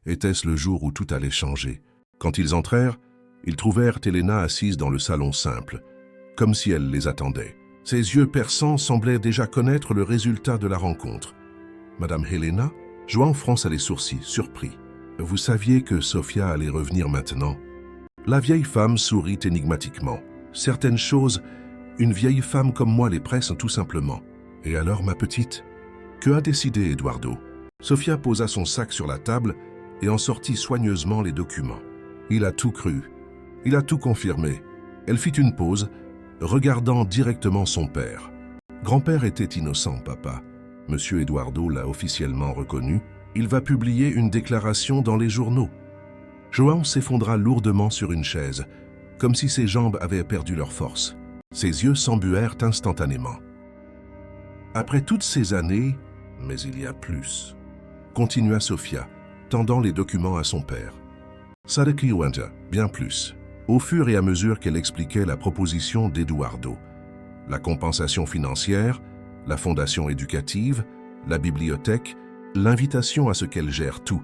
était-ce le jour où tout allait changer? Quand ils entrèrent, ils trouvèrent Helena assise dans le salon simple, comme si elle les attendait. Ses yeux perçants semblaient déjà connaître le résultat de la rencontre. « Madame Helena ?» João fronça les sourcils, surpris. « Vous saviez que Sofia allait revenir maintenant ?» La vieille femme sourit énigmatiquement. « Certaines choses, une vieille femme comme moi les presse tout simplement. »« Et alors, ma petite ?» Que a décidé Eduardo? Sofia posa son sac sur la table et en sortit soigneusement les documents. Il a tout cru. Il a tout confirmé. Elle fit une pause, regardant directement son père. Grand-père était innocent, papa. Monsieur Eduardo l'a officiellement reconnu. Il va publier une déclaration dans les journaux. João s'effondra lourdement sur une chaise, comme si ses jambes avaient perdu leur force. Ses yeux s'embuèrent instantanément. Après toutes ces années, mais il y a plus, continua Sofia, tendant les documents à son père. Ça requienta, bien plus. Au fur et à mesure qu'elle expliquait la proposition d'Eduardo, la compensation financière, la fondation éducative, la bibliothèque, l'invitation à ce qu'elle gère tout,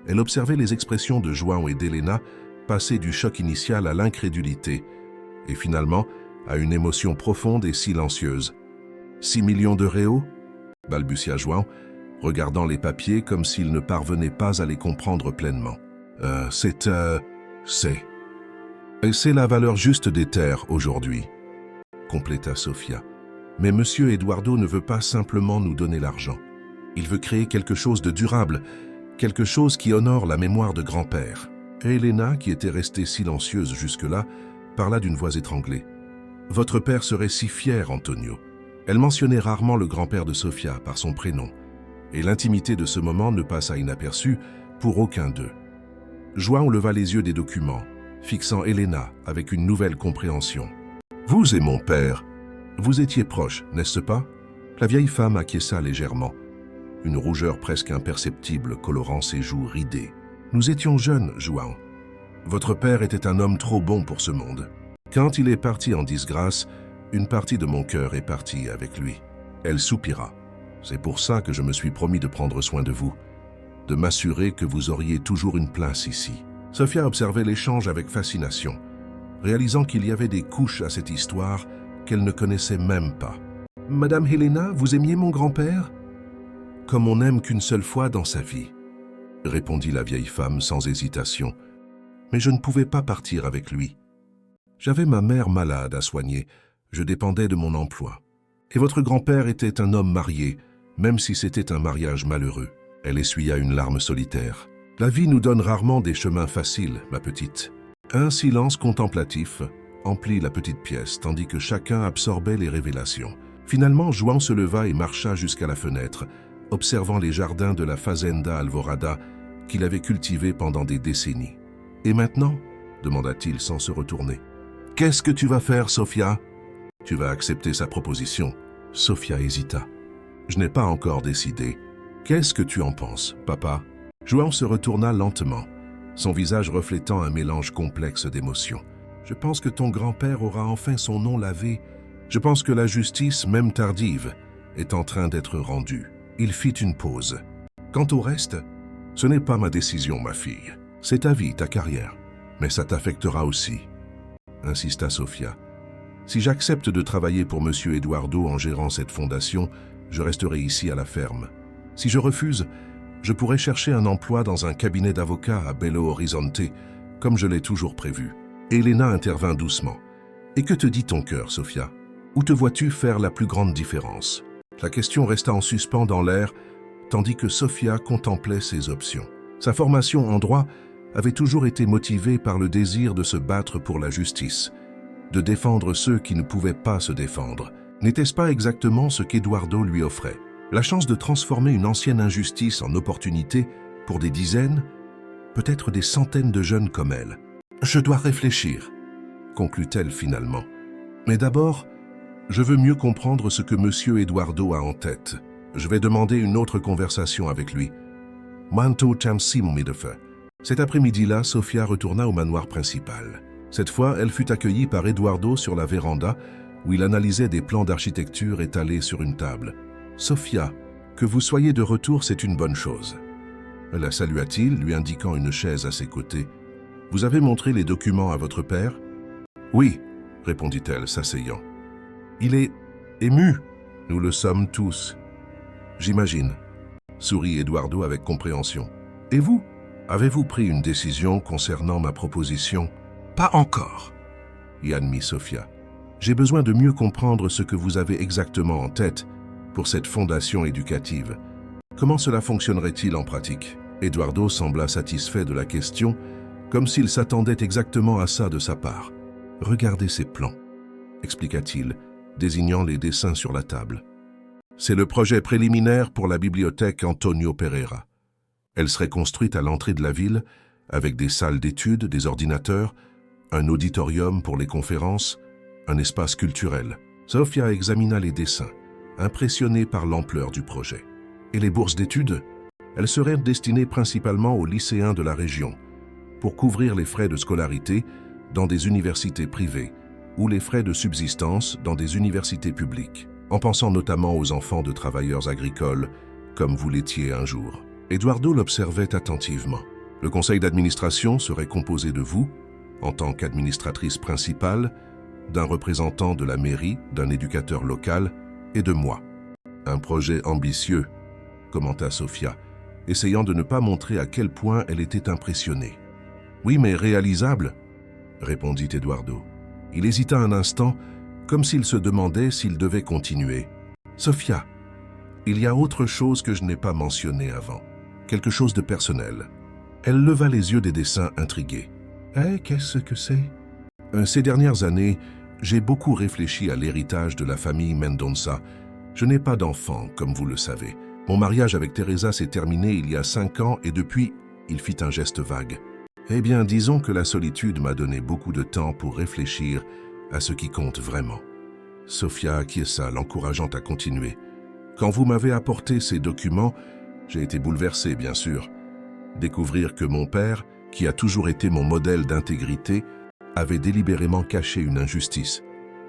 elle observait les expressions de João et d'Helena passer du choc initial à l'incrédulité et finalement à une émotion profonde et silencieuse. 6 millions de réaux, balbutia João, regardant les papiers comme s'il ne parvenait pas à les comprendre pleinement. C'est... Et c'est la valeur juste des terres aujourd'hui, compléta Sofia. Mais Monsieur Eduardo ne veut pas simplement nous donner l'argent. Il veut créer quelque chose de durable, quelque chose qui honore la mémoire de grand-père. Et Helena, qui était restée silencieuse jusque-là, parla d'une voix étranglée. « Votre père serait si fier, Antonio. » Elle mentionnait rarement le grand-père de Sofia par son prénom, et l'intimité de ce moment ne passa inaperçue pour aucun d'eux. João leva les yeux des documents, fixant Helena avec une nouvelle compréhension. « Vous et mon père, vous étiez proches, n'est-ce pas ?» La vieille femme acquiesça légèrement, une rougeur presque imperceptible colorant ses joues ridées. « Nous étions jeunes, João. Votre père était un homme trop bon pour ce monde. Quand il est parti en disgrâce, une partie de mon cœur est partie avec lui. » Elle soupira. « C'est pour ça que je me suis promis de prendre soin de vous, de m'assurer que vous auriez toujours une place ici. » Sofia observait l'échange avec fascination, réalisant qu'il y avait des couches à cette histoire qu'elle ne connaissait même pas. « Madame Helena, vous aimiez mon grand-père ?»« Comme on n'aime qu'une seule fois dans sa vie, » répondit la vieille femme sans hésitation. « Mais je ne pouvais pas partir avec lui. J'avais ma mère malade à soigner, je dépendais de mon emploi. Et votre grand-père était un homme marié, même si c'était un mariage malheureux. » Elle essuya une larme solitaire. « La vie nous donne rarement des chemins faciles, ma petite. » Un silence contemplatif emplit la petite pièce, tandis que chacun absorbait les révélations. Finalement, João se leva et marcha jusqu'à la fenêtre, observant les jardins de la Fazenda Alvorada qu'il avait cultivés pendant des décennies. « Et maintenant ?» demanda-t-il sans se retourner. « Qu'est-ce que tu vas faire, Sofia ?»« Tu vas accepter sa proposition. » Sofia hésita. « Je n'ai pas encore décidé. Qu'est-ce que tu en penses, papa ?» João se retourna lentement, son visage reflétant un mélange complexe d'émotions. « Je pense que ton grand-père aura enfin son nom lavé. Je pense que la justice, même tardive, est en train d'être rendue. » Il fit une pause. « Quant au reste, ce n'est pas ma décision, ma fille. C'est ta vie, ta carrière. Mais ça t'affectera aussi, » insista Sofia. « Si j'accepte de travailler pour Monsieur Eduardo en gérant cette fondation, je resterai ici à la ferme. Si je refuse, je pourrais chercher un emploi dans un cabinet d'avocat à Belo Horizonte, comme je l'ai toujours prévu. » Helena intervint doucement. « Et que te dit ton cœur, Sofia? Où te vois-tu faire la plus grande différence ?» La question resta en suspens dans l'air, tandis que Sofia contemplait ses options. Sa formation en droit avait toujours été motivée par le désir de se battre pour la justice, de défendre ceux qui ne pouvaient pas se défendre. N'était-ce pas exactement ce qu'Eduardo lui offrait? La chance de transformer une ancienne injustice en opportunité pour des dizaines, peut-être des centaines de jeunes comme elle. « Je dois réfléchir », conclut-elle finalement. « Mais d'abord, je veux mieux comprendre ce que Monsieur Eduardo a en tête. » Je vais demander une autre conversation avec lui. Manto Tamsimmidefe. Cet après-midi-là, Sofia retourna au manoir principal. Cette fois, elle fut accueillie par Eduardo sur la véranda où il analysait des plans d'architecture étalés sur une table. « Sofia, que vous soyez de retour, c'est une bonne chose. » La salua-t-il, lui indiquant une chaise à ses côtés. « Vous avez montré les documents à votre père ?»« Oui, » répondit-elle, s'asseyant. « Il est ému. Nous le sommes tous. »« J'imagine. » sourit Eduardo avec compréhension. « Et vous? Avez-vous pris une décision concernant ma proposition ?»« Pas encore, » y admit Sofia. « J'ai besoin de mieux comprendre ce que vous avez exactement en tête pour cette fondation éducative. Comment cela fonctionnerait-il en pratique ?» Eduardo sembla satisfait de la question, comme s'il s'attendait exactement à ça de sa part. « Regardez ces plans, » expliqua-t-il, désignant les dessins sur la table. « C'est le projet préliminaire pour la bibliothèque Antonio Pereira. Elle serait construite à l'entrée de la ville, avec des salles d'études, des ordinateurs, un auditorium pour les conférences, un espace culturel. » Sofia examina les dessins, impressionnée par l'ampleur du projet. Et les bourses d'études? Elles seraient destinées principalement aux lycéens de la région, pour couvrir les frais de scolarité dans des universités privées ou les frais de subsistance dans des universités publiques, en pensant notamment aux enfants de travailleurs agricoles, comme vous l'étiez un jour. Eduardo l'observait attentivement. Le conseil d'administration serait composé de vous, en tant qu'administratrice principale, d'un représentant de la mairie, d'un éducateur local et de moi. Un projet ambitieux, commenta Sofia, essayant de ne pas montrer à quel point elle était impressionnée. Oui, mais réalisable, répondit Eduardo. Il hésita un instant, comme s'il se demandait s'il devait continuer. Sofia, il y a autre chose que je n'ai pas mentionné avant, quelque chose de personnel. Elle leva les yeux des dessins intrigués. Qu'est-ce que c'est? Ces dernières années, j'ai beaucoup réfléchi à l'héritage de la famille Mendonça. Je n'ai pas d'enfant, comme vous le savez. Mon mariage avec Teresa s'est terminé il y a 5 ans et depuis, il fit un geste vague. Eh bien, disons que la solitude m'a donné beaucoup de temps pour réfléchir à ce qui compte vraiment. Sofia acquiesça, l'encourageant à continuer. Quand vous m'avez apporté ces documents, j'ai été bouleversé, bien sûr. Découvrir que mon père, qui a toujours été mon modèle d'intégrité, avait délibérément caché une injustice.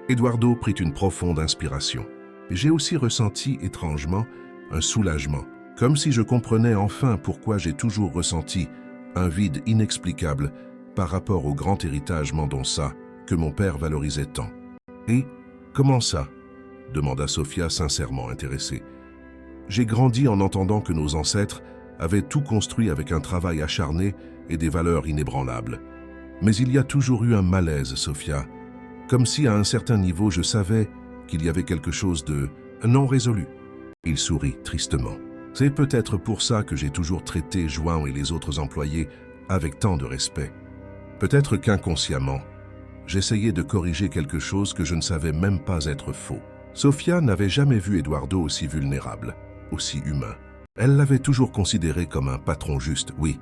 Eduardo prit une profonde inspiration. J'ai aussi ressenti, étrangement, un soulagement, comme si je comprenais enfin pourquoi j'ai toujours ressenti un vide inexplicable par rapport au grand héritage Mendonça que mon père valorisait tant. « Et comment ça ?» demanda Sofia sincèrement intéressée. « J'ai grandi en entendant que nos ancêtres avaient tout construit avec un travail acharné et des valeurs inébranlables. Mais il y a toujours eu un malaise, Sofia, comme si à un certain niveau je savais qu'il y avait quelque chose de non résolu. » Il sourit tristement. « C'est peut-être pour ça que j'ai toujours traité João et les autres employés avec tant de respect. Peut-être qu'inconsciemment, j'essayais de corriger quelque chose que je ne savais même pas être faux. » Sofia n'avait jamais vu Eduardo aussi vulnérable, aussi humain. Elle l'avait toujours considéré comme un patron juste, oui,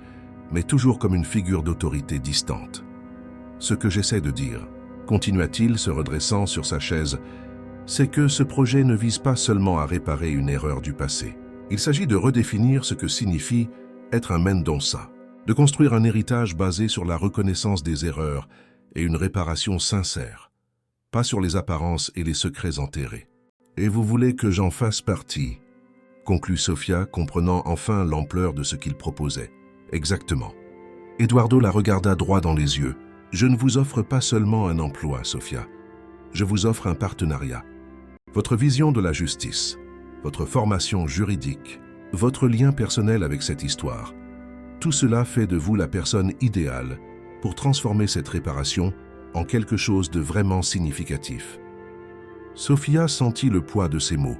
mais toujours comme une figure d'autorité distante. « Ce que j'essaie de dire, » continua-t-il se redressant sur sa chaise, « c'est que ce projet ne vise pas seulement à réparer une erreur du passé. Il s'agit de redéfinir ce que signifie être un Mendonça, de construire un héritage basé sur la reconnaissance des erreurs et une réparation sincère, pas sur les apparences et les secrets enterrés. Et vous voulez que j'en fasse partie ?» conclut Sofia, comprenant enfin l'ampleur de ce qu'il proposait. « Exactement. » Eduardo la regarda droit dans les yeux. « Je ne vous offre pas seulement un emploi, Sofia. Je vous offre un partenariat. Votre vision de la justice, votre formation juridique, votre lien personnel avec cette histoire, tout cela fait de vous la personne idéale pour transformer cette réparation en quelque chose de vraiment significatif. » Sofia sentit le poids de ces mots,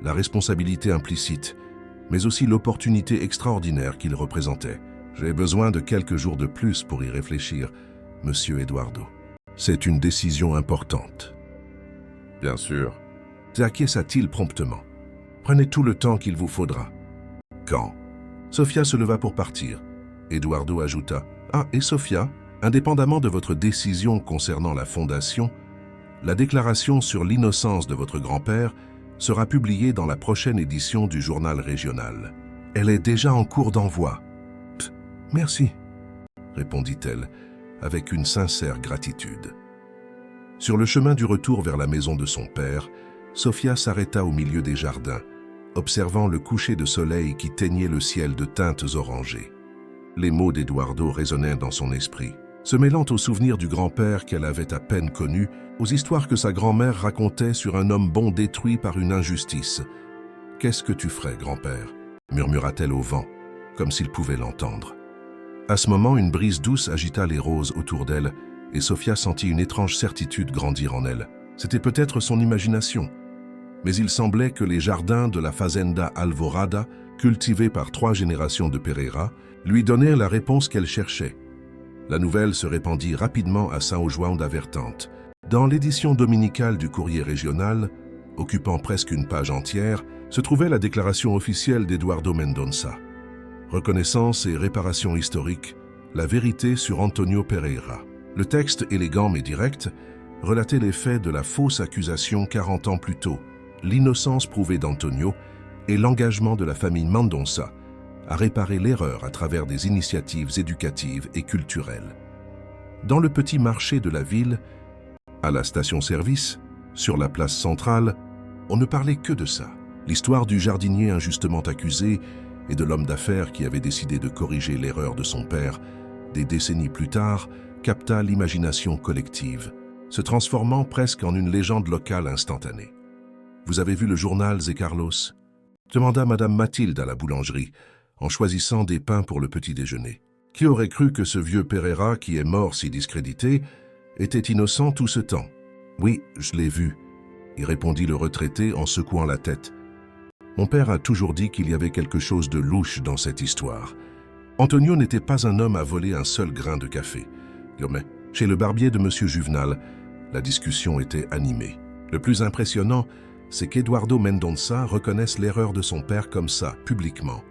la responsabilité implicite, mais aussi l'opportunité extraordinaire qu'ils représentaient. « J'ai besoin de quelques jours de plus pour y réfléchir, Monsieur Eduardo. C'est une décision importante. » « Bien sûr. » acquiesça-t-il promptement. « Prenez tout le temps qu'il vous faudra. » « Quand ?» Sofia se leva pour partir. Eduardo ajouta « Ah, et Sofia, indépendamment de votre décision concernant la fondation, la déclaration sur l'innocence de votre grand-père sera publiée dans la prochaine édition du journal régional. Elle est déjà en cours d'envoi. « Merci », répondit-elle, avec une sincère gratitude. Sur le chemin du retour vers la maison de son père, Sofia s'arrêta au milieu des jardins, observant le coucher de soleil qui teignait le ciel de teintes orangées. Les mots d'Eduardo résonnèrent dans son esprit, se mêlant aux souvenirs du grand-père qu'elle avait à peine connu, aux histoires que sa grand-mère racontait sur un homme bon détruit par une injustice. « Qu'est-ce que tu ferais, grand-père » murmura-t-elle au vent, comme s'il pouvait l'entendre. À ce moment, une brise douce agita les roses autour d'elle, et Sofia sentit une étrange certitude grandir en elle. C'était peut-être son imagination, mais il semblait que les jardins de la Fazenda Alvorada, cultivés par 3 générations de Pereira, lui donnaient la réponse qu'elle cherchait. La nouvelle se répandit rapidement à São João da Vertente. Dans l'édition dominicale du Courrier régional, occupant presque une page entière, se trouvait la déclaration officielle d'Eduardo Mendonça. Reconnaissance et réparation historique, la vérité sur Antonio Pereira. Le texte, élégant mais direct, relatait les faits de la fausse accusation 40 ans plus tôt, l'innocence prouvée d'Antonio et l'engagement de la famille Mendonça à réparer l'erreur à travers des initiatives éducatives et culturelles. Dans le petit marché de la ville, à la station-service, sur la place centrale, on ne parlait que de ça. L'histoire du jardinier injustement accusé et de l'homme d'affaires qui avait décidé de corriger l'erreur de son père, des décennies plus tard, capta l'imagination collective, se transformant presque en une légende locale instantanée. « Vous avez vu le journal, Zé Carlos » demanda Madame Mathilde à la boulangerie, en choisissant des pains pour le petit déjeuner. Qui aurait cru que ce vieux Pereira, qui est mort si discrédité, était innocent tout ce temps? « Oui, je l'ai vu », y répondit le retraité en secouant la tête. « Mon père a toujours dit qu'il y avait quelque chose de louche dans cette histoire. Antonio n'était pas un homme à voler un seul grain de café. Mais chez le barbier de M. Juvenal, la discussion était animée. Le plus impressionnant, c'est qu'Eduardo Mendonça reconnaisse l'erreur de son père comme ça, publiquement,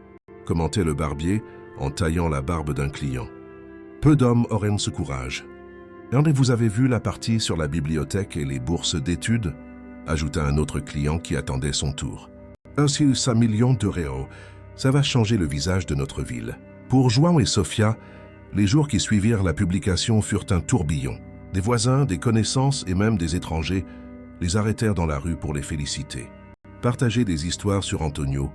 commentait le barbier en taillant la barbe d'un client. Peu d'hommes auraient ce courage. Et vous avez vu la partie sur la bibliothèque et les bourses d'études, ajouta un autre client qui attendait son tour. Ainsi, 5 millions d'euros, ça va changer le visage de notre ville. Pour João et Sofia, les jours qui suivirent la publication furent un tourbillon. Des voisins, des connaissances et même des étrangers les arrêtèrent dans la rue pour les féliciter, partager des histoires sur Antonio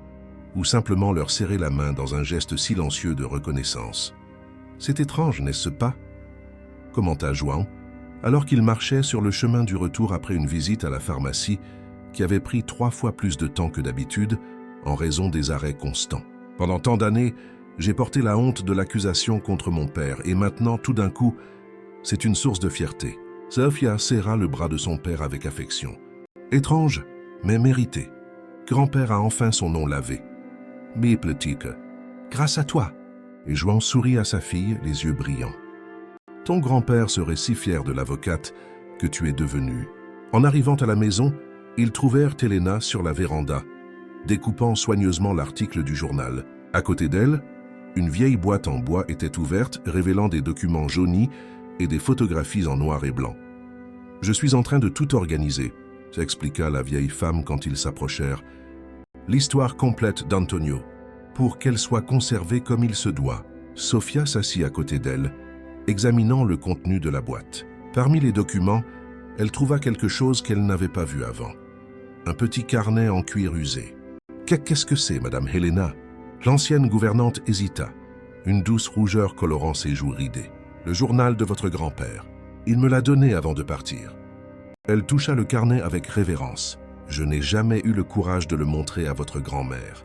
ou simplement leur serrer la main dans un geste silencieux de reconnaissance. « C'est étrange, n'est-ce pas ?» commenta João, alors qu'il marchait sur le chemin du retour après une visite à la pharmacie qui avait pris 3 fois plus de temps que d'habitude en raison des arrêts constants. « Pendant tant d'années, j'ai porté la honte de l'accusation contre mon père et maintenant, tout d'un coup, c'est une source de fierté. » Sofia serra le bras de son père avec affection. Étrange, mais mérité. Grand-père a enfin son nom lavé. « Mais petite, grâce à toi !» Et João sourit à sa fille, les yeux brillants. « Ton grand-père serait si fier de l'avocate que tu es devenue. » En arrivant à la maison, ils trouvèrent Helena sur la véranda, découpant soigneusement l'article du journal. À côté d'elle, une vieille boîte en bois était ouverte, révélant des documents jaunis et des photographies en noir et blanc. « Je suis en train de tout organiser », s'expliqua la vieille femme quand ils s'approchèrent. « L'histoire complète d'Antonio, pour qu'elle soit conservée comme il se doit. » Sofia s'assit à côté d'elle, examinant le contenu de la boîte. Parmi les documents, elle trouva quelque chose qu'elle n'avait pas vu avant. Un petit carnet en cuir usé. « Qu'est-ce que c'est, Madame Helena ?» L'ancienne gouvernante hésita, une douce rougeur colorant ses joues ridées. « Le journal de votre grand-père. Il me l'a donné avant de partir. » Elle toucha le carnet avec révérence. « Je n'ai jamais eu le courage de le montrer à votre grand-mère.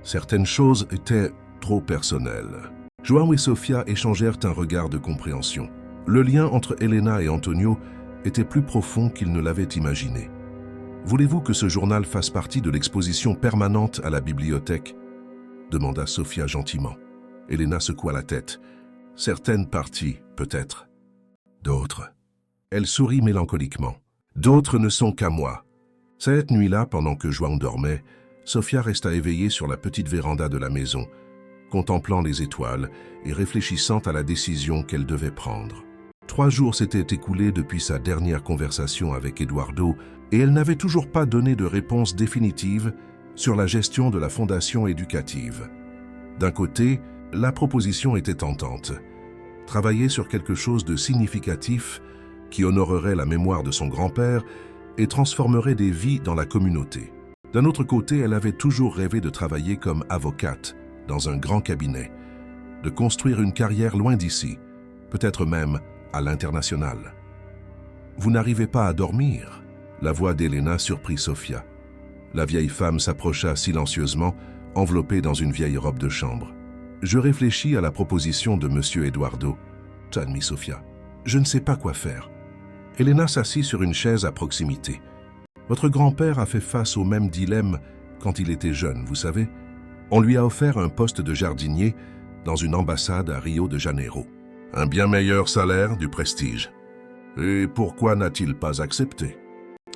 Certaines choses étaient trop personnelles. » João et Sofia échangèrent un regard de compréhension. Le lien entre Helena et Antonio était plus profond qu'ils ne l'avaient imaginé. « Voulez-vous que ce journal fasse partie de l'exposition permanente à la bibliothèque ?» demanda Sofia gentiment. Helena secoua la tête. « Certaines parties, peut-être. D'autres. » Elle sourit mélancoliquement. « D'autres ne sont qu'à moi. » Cette nuit-là, pendant que João dormait, Sofia resta éveillée sur la petite véranda de la maison, contemplant les étoiles et réfléchissant à la décision qu'elle devait prendre. 3 jours s'étaient écoulés depuis sa dernière conversation avec Eduardo et elle n'avait toujours pas donné de réponse définitive sur la gestion de la fondation éducative. D'un côté, la proposition était tentante. Travailler sur quelque chose de significatif qui honorerait la mémoire de son grand-père et transformerait des vies dans la communauté. D'un autre côté, elle avait toujours rêvé de travailler comme avocate dans un grand cabinet, de construire une carrière loin d'ici, peut-être même à l'international. « Vous n'arrivez pas à dormir ?» La voix d'Elena surprit Sofia. La vieille femme s'approcha silencieusement, enveloppée dans une vieille robe de chambre. « Je réfléchis à la proposition de Monsieur Eduardo, » admit Sofia. « Je ne sais pas quoi faire. » Elena s'assit sur une chaise à proximité. « Votre grand-père a fait face au même dilemme quand il était jeune, vous savez. On lui a offert un poste de jardinier dans une ambassade à Rio de Janeiro. Un bien meilleur salaire, du prestige. Et pourquoi n'a-t-il pas accepté ?»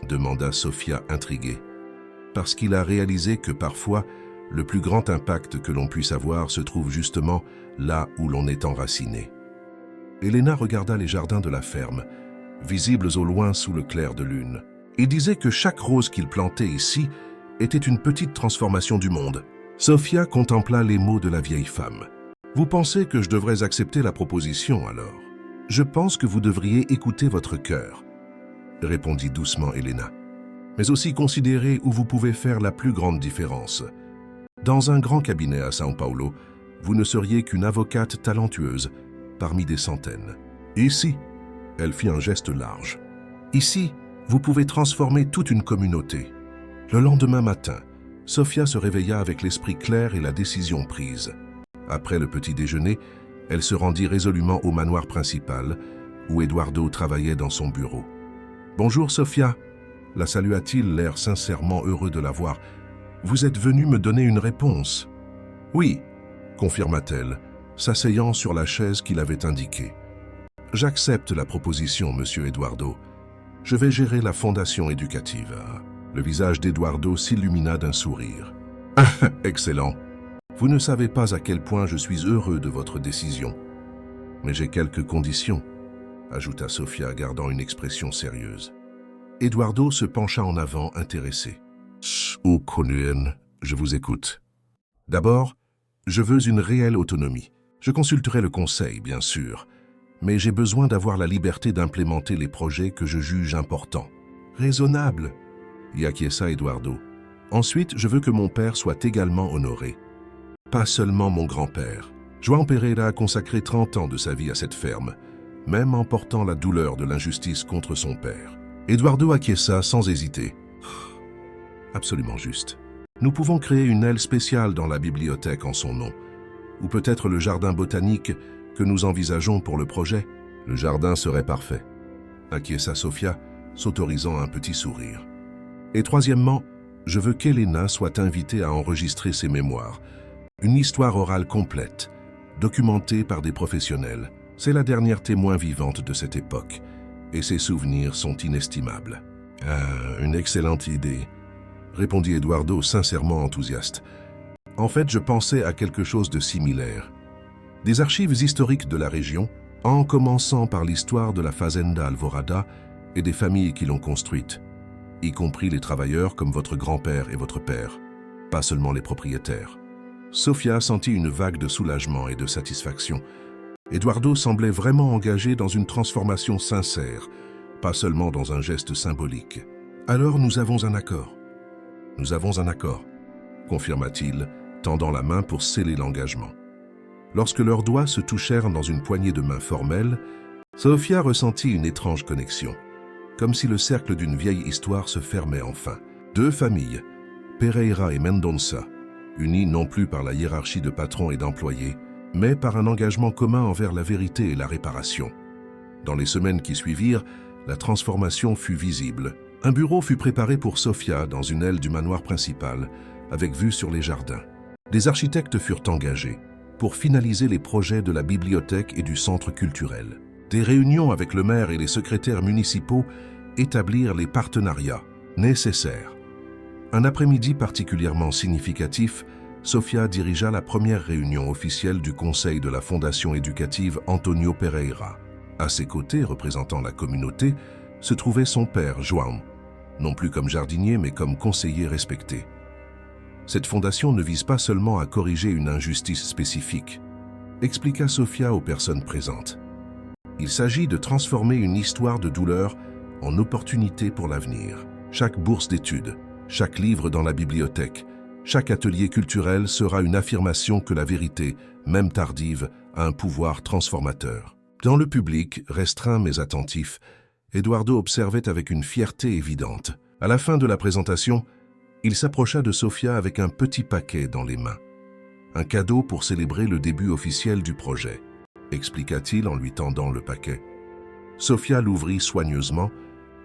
demanda Sofia intriguée. « Parce qu'il a réalisé que parfois, le plus grand impact que l'on puisse avoir se trouve justement là où l'on est enraciné. » Elena regarda les jardins de la ferme, visibles au loin sous le clair de lune, et disait que chaque rose qu'il plantait ici était une petite transformation du monde. Sofia contempla les mots de la vieille femme. « Vous pensez que je devrais accepter la proposition alors ? Je pense que vous devriez écouter votre cœur, » répondit doucement Elena, « mais aussi considérer où vous pouvez faire la plus grande différence. Dans un grand cabinet à São Paulo, vous ne seriez qu'une avocate talentueuse parmi des centaines. Ici, » elle fit un geste large, « ici, vous pouvez transformer toute une communauté. » Le lendemain matin, Sofia se réveilla avec l'esprit clair et la décision prise. Après le petit déjeuner, elle se rendit résolument au manoir principal, où Eduardo travaillait dans son bureau. « Bonjour Sofia » la salua-t-il, l'air sincèrement heureux de la voir. « Vous êtes venue me donner une réponse. »« Oui » confirma-t-elle, s'asseyant sur la chaise qu'il avait indiquée. « J'accepte la proposition, monsieur Eduardo. Je vais gérer la fondation éducative. » Le visage d'Eduardo s'illumina d'un sourire. « Excellent. Vous ne savez pas à quel point je suis heureux de votre décision. Mais j'ai quelques conditions, » ajouta Sofia, gardant une expression sérieuse. Eduardo se pencha en avant, intéressé. « Oh, Konuen, je vous écoute. D'abord, je veux une réelle autonomie. Je consulterai le conseil, bien sûr, mais j'ai besoin d'avoir la liberté d'implémenter les projets que je juge importants. »« Raisonnable » y acquiesça Eduardo. « Ensuite, je veux que mon père soit également honoré. Pas seulement mon grand-père. João Pereira a consacré 30 ans de sa vie à cette ferme, même en portant la douleur de l'injustice contre son père. » Eduardo acquiesça sans hésiter. « Absolument juste. Nous pouvons créer une aile spéciale dans la bibliothèque en son nom, ou peut-être le jardin botanique que nous envisageons pour le projet. Le jardin serait parfait. » acquiesça Sofia, s'autorisant un petit sourire. « Et troisièmement, je veux qu'Elena soit invitée à enregistrer ses mémoires. Une histoire orale complète, documentée par des professionnels. C'est la dernière témoin vivante de cette époque, et ses souvenirs sont inestimables. »« Ah, une excellente idée, » répondit Eduardo sincèrement enthousiaste. « En fait, je pensais à quelque chose de similaire. Des archives historiques de la région, en commençant par l'histoire de la Fazenda Alvorada et des familles qui l'ont construite, y compris les travailleurs comme votre grand-père et votre père, pas seulement les propriétaires. » Sofia sentit une vague de soulagement et de satisfaction. Eduardo semblait vraiment engagé dans une transformation sincère, pas seulement dans un geste symbolique. « Alors nous avons un accord. »« Nous avons un accord, » confirma-t-il, tendant la main pour sceller l'engagement. Lorsque leurs doigts se touchèrent dans une poignée de main formelle, Sofia ressentit une étrange connexion, comme si le cercle d'une vieille histoire se fermait enfin. Deux familles, Pereira et Mendonça, unies non plus par la hiérarchie de patrons et d'employés, mais par un engagement commun envers la vérité et la réparation. Dans les semaines qui suivirent, la transformation fut visible. Un bureau fut préparé pour Sofia dans une aile du manoir principal, avec vue sur les jardins. Des architectes furent engagés pour finaliser les projets de la bibliothèque et du centre culturel. Des réunions avec le maire et les secrétaires municipaux établirent les partenariats nécessaires. Un après-midi particulièrement significatif, Sofia dirigea la première réunion officielle du conseil de la fondation éducative Antonio Pereira. À ses côtés, représentant la communauté, se trouvait son père, João. non plus comme jardinier mais comme conseiller respecté. Cette fondation ne vise pas seulement à corriger une injustice spécifique, expliqua Sofia aux personnes présentes. Il s'agit de transformer une histoire de douleur en opportunité pour l'avenir. Chaque bourse d'études, chaque livre dans la bibliothèque, chaque atelier culturel sera une affirmation que la vérité, même tardive, a un pouvoir transformateur. Dans le public, restreint mais attentif, Eduardo observait avec une fierté évidente. À la fin de la présentation, il s'approcha de Sofia avec un petit paquet dans les mains. Un cadeau pour célébrer le début officiel du projet, expliqua-t-il en lui tendant le paquet. Sofia l'ouvrit soigneusement,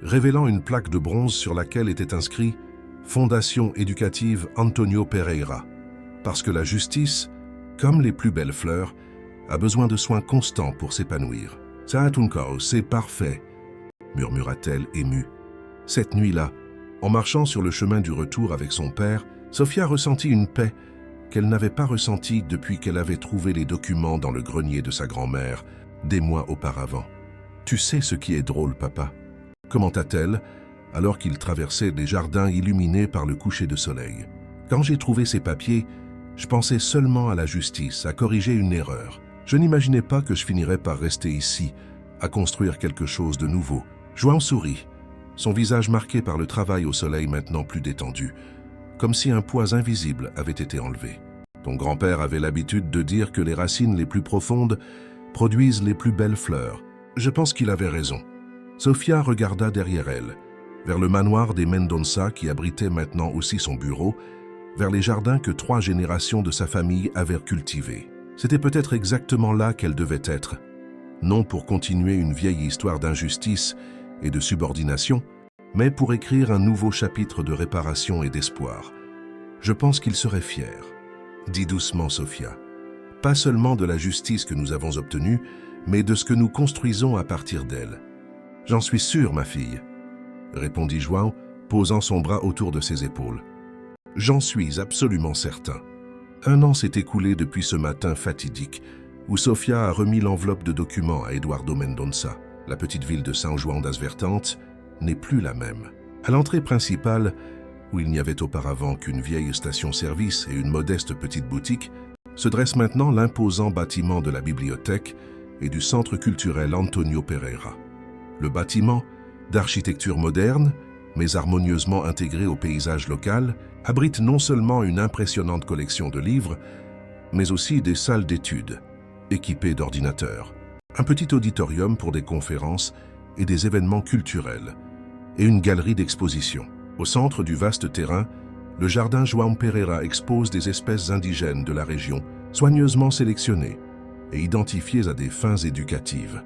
révélant une plaque de bronze sur laquelle était inscrit « Fondation éducative Antonio Pereira », parce que la justice, comme les plus belles fleurs, a besoin de soins constants pour s'épanouir. « Ça, Tunkao, c'est parfait », murmura-t-elle émue. Cette nuit-là, en marchant sur le chemin du retour avec son père, Sofia ressentit une paix qu'elle n'avait pas ressentie depuis qu'elle avait trouvé les documents dans le grenier de sa grand-mère des mois auparavant. « Tu sais ce qui est drôle, papa ?» commenta-t-elle, alors qu'ils traversaient des jardins illuminés par le coucher de soleil. « Quand j'ai trouvé ces papiers, je pensais seulement à la justice, à corriger une erreur. Je n'imaginais pas que je finirais par rester ici, à construire quelque chose de nouveau. » João sourit, son visage marqué par le travail au soleil maintenant plus détendu, comme si un poids invisible avait été enlevé. Ton grand-père avait l'habitude de dire que les racines les plus profondes produisent les plus belles fleurs. Je pense qu'il avait raison. Sofia regarda derrière elle, vers le manoir des Mendonça qui abritait maintenant aussi son bureau, vers les jardins que 3 générations de sa famille avaient cultivés. C'était peut-être exactement là qu'elle devait être, non pour continuer une vieille histoire d'injustice et de subordination, mais pour écrire un nouveau chapitre de réparation et d'espoir. Je pense qu'il serait fier, dit doucement Sofia. Pas seulement de la justice que nous avons obtenue, mais de ce que nous construisons à partir d'elle. J'en suis sûr, ma fille, répondit João, posant son bras autour de ses épaules. J'en suis absolument certain. 1 an s'est écoulé depuis ce matin fatidique, où Sofia a remis l'enveloppe de documents à Eduardo Mendonça. La petite ville de São João das Vertentes n'est plus la même. À l'entrée principale, où il n'y avait auparavant qu'une vieille station-service et une modeste petite boutique, se dresse maintenant l'imposant bâtiment de la bibliothèque et du centre culturel Antonio Pereira. Le bâtiment, d'architecture moderne, mais harmonieusement intégré au paysage local, abrite non seulement une impressionnante collection de livres, mais aussi des salles d'études, équipées d'ordinateurs, un petit auditorium pour des conférences et des événements culturels, et une galerie d'exposition. Au centre du vaste terrain, le jardin João Pereira expose des espèces indigènes de la région, soigneusement sélectionnées et identifiées à des fins éducatives.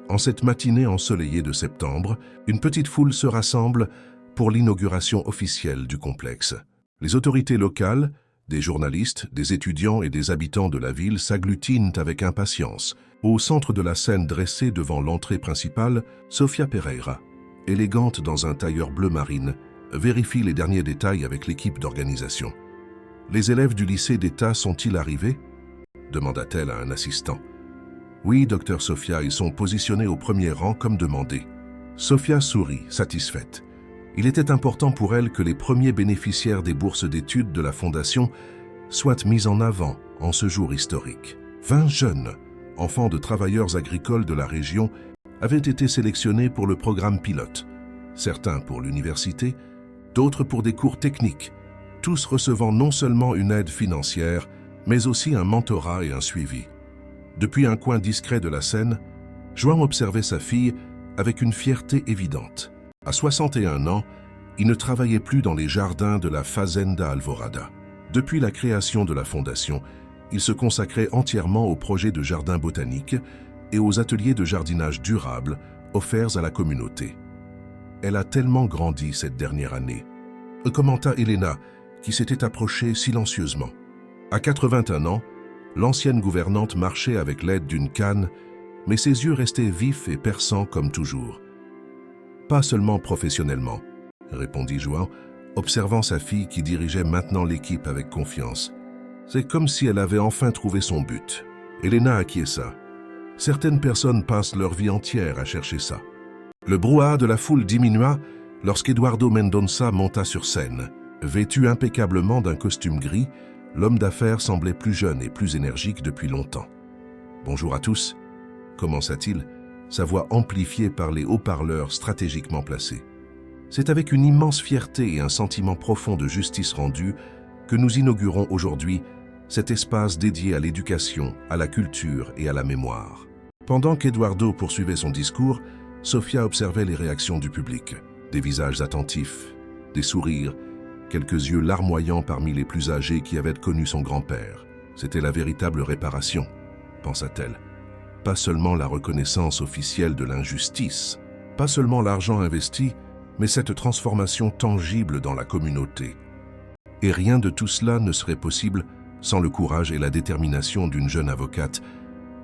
En cette matinée ensoleillée de septembre, une petite foule se rassemble pour l'inauguration officielle du complexe. Les autorités locales, des journalistes, des étudiants et des habitants de la ville s'agglutinent avec impatience. Au centre de la scène dressée devant l'entrée principale, Sofia Pereira, élégante dans un tailleur bleu marine, vérifie les derniers détails avec l'équipe d'organisation. « Les élèves du lycée d'État sont-ils arrivés ?» demanda-t-elle à un assistant. « Oui, docteur Sofia, ils sont positionnés au premier rang comme demandé. » Sofia sourit, satisfaite. Il était important pour elle que les premiers bénéficiaires des bourses d'études de la Fondation soient mis en avant en ce jour historique. 20 jeunes, enfants de travailleurs agricoles de la région, avaient été sélectionnés pour le programme pilote, certains pour l'université, d'autres pour des cours techniques, tous recevant non seulement une aide financière, mais aussi un mentorat et un suivi. Depuis un coin discret de la scène, João observait sa fille avec une fierté évidente. À 61 ans, il ne travaillait plus dans les jardins de la Fazenda Alvorada. Depuis la création de la Fondation, il se consacrait entièrement aux projets de jardin botanique et aux ateliers de jardinage durable offerts à la communauté. Elle a tellement grandi cette dernière année, commenta Helena, qui s'était approchée silencieusement. À 81 ans, l'ancienne gouvernante marchait avec l'aide d'une canne, mais ses yeux restaient vifs et perçants comme toujours. « Pas seulement professionnellement », répondit João, observant sa fille qui dirigeait maintenant l'équipe avec confiance. C'est comme si elle avait enfin trouvé son but. Helena acquiesça. Certaines personnes passent leur vie entière à chercher ça. Le brouhaha de la foule diminua Lorsqu'Eduardo Mendonça monta sur scène, vêtu impeccablement d'un costume gris, l'homme d'affaires semblait plus jeune et plus énergique depuis longtemps. « Bonjour à tous », commença-t-il, sa voix amplifiée par les haut-parleurs stratégiquement placés. C'est avec une immense fierté et un sentiment profond de justice rendue que nous inaugurons aujourd'hui cet espace dédié à l'éducation, à la culture et à la mémoire. Pendant qu'Eduardo poursuivait son discours, Sofia observait les réactions du public. Des visages attentifs, des sourires, quelques yeux larmoyants parmi les plus âgés qui avaient connu son grand-père. C'était la véritable réparation, pensa-t-elle. Pas seulement la reconnaissance officielle de l'injustice, pas seulement l'argent investi, mais cette transformation tangible dans la communauté. Et rien de tout cela ne serait possible sans le courage et la détermination d'une jeune avocate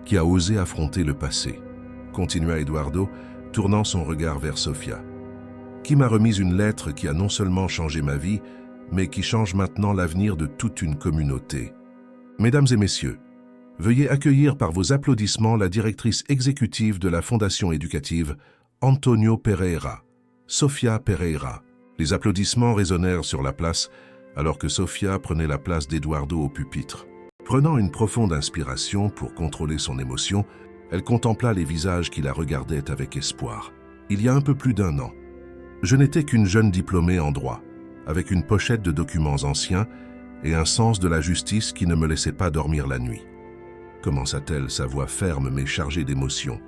qui a osé affronter le passé. Continua Eduardo, tournant son regard vers Sofia. Qui m'a remis une lettre qui a non seulement changé ma vie, mais qui change maintenant l'avenir de toute une communauté. Mesdames et messieurs, veuillez accueillir par vos applaudissements la directrice exécutive de la Fondation éducative, Antonio Pereira, Sofia Pereira. Les applaudissements résonnèrent sur la place, alors que Sofia prenait la place d'Eduardo au pupitre. Prenant une profonde inspiration pour contrôler son émotion, elle contempla les visages qui la regardaient avec espoir. Il y a un peu plus d'1 an, je n'étais qu'une jeune diplômée en droit, avec une pochette de documents anciens et un sens de la justice qui ne me laissait pas dormir la nuit. Commença-t-elle, sa voix ferme mais chargée d'émotion.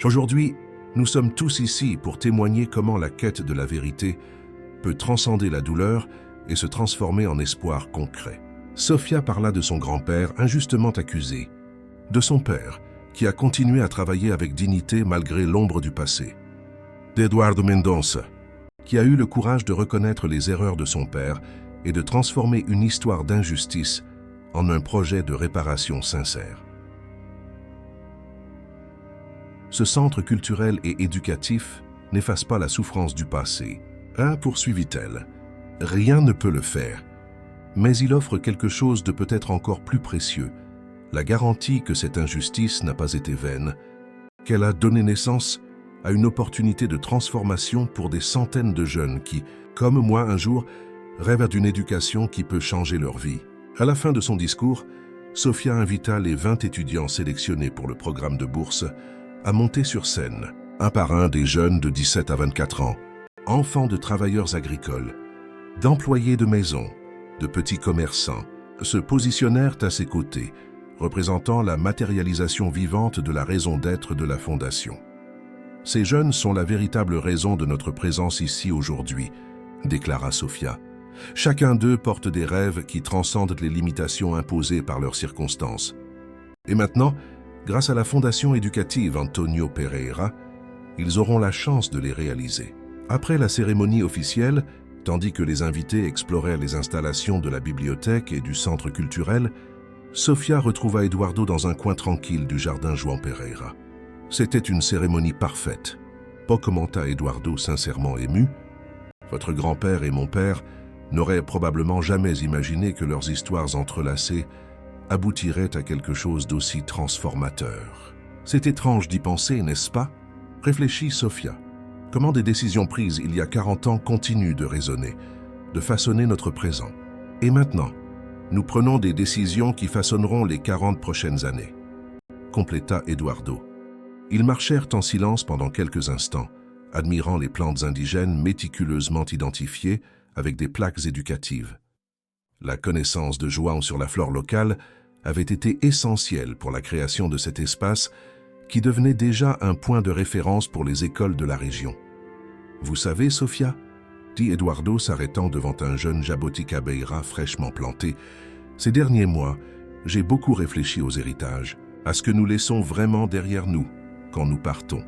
Aujourd'hui, nous sommes tous ici pour témoigner comment la quête de la vérité peut transcender la douleur et se transformer en espoir concret. Sofia parla de son grand-père injustement accusé, de son père qui a continué à travailler avec dignité malgré l'ombre du passé, d'Eduardo Mendonça, qui a eu le courage de reconnaître les erreurs de son père et de transformer une histoire d'injustice en un projet de réparation sincère. Ce centre culturel et éducatif n'efface pas la souffrance du passé. Poursuivit-elle, rien ne peut le faire, mais il offre quelque chose de peut-être encore plus précieux, la garantie que cette injustice n'a pas été vaine, qu'elle a donné naissance à une opportunité de transformation pour des centaines de jeunes qui, comme moi un jour, rêvent d'une éducation qui peut changer leur vie. À la fin de son discours, Sofia invita les 20 étudiants sélectionnés pour le programme de bourse à monter sur scène, un par un des jeunes de 17 à 24 ans, enfants de travailleurs agricoles, d'employés de maison, de petits commerçants, se positionnèrent à ses côtés, représentant la matérialisation vivante de la raison d'être de la Fondation. Ces jeunes sont la véritable raison de notre présence ici aujourd'hui, déclara Sofia. Chacun d'eux porte des rêves qui transcendent les limitations imposées par leurs circonstances. Et maintenant, grâce à la Fondation éducative Antonio Pereira, ils auront la chance de les réaliser. Après la cérémonie officielle, tandis que les invités explorèrent les installations de la bibliothèque et du centre culturel, Sofia retrouva Eduardo dans un coin tranquille du jardin João Pereira. C'était une cérémonie parfaite. Commenta Eduardo sincèrement ému. Votre grand-père et mon père n'auraient probablement jamais imaginé que leurs histoires entrelacées aboutiraient à quelque chose d'aussi transformateur. C'est étrange d'y penser, n'est-ce pas? Réfléchis, Sofia. Comment des décisions prises il y a 40 ans continuent de résonner, de façonner notre présent. Et maintenant, nous prenons des décisions qui façonneront les 40 prochaines années. Compléta Eduardo. Ils marchèrent en silence pendant quelques instants, admirant les plantes indigènes méticuleusement identifiées avec des plaques éducatives. La connaissance de João sur la flore locale avait été essentielle pour la création de cet espace qui devenait déjà un point de référence pour les écoles de la région. « Vous savez, Sofia » dit Eduardo s'arrêtant devant un jeune jabuticabeira fraîchement planté, « ces derniers mois, j'ai beaucoup réfléchi aux héritages, à ce que nous laissons vraiment derrière nous quand nous partons. »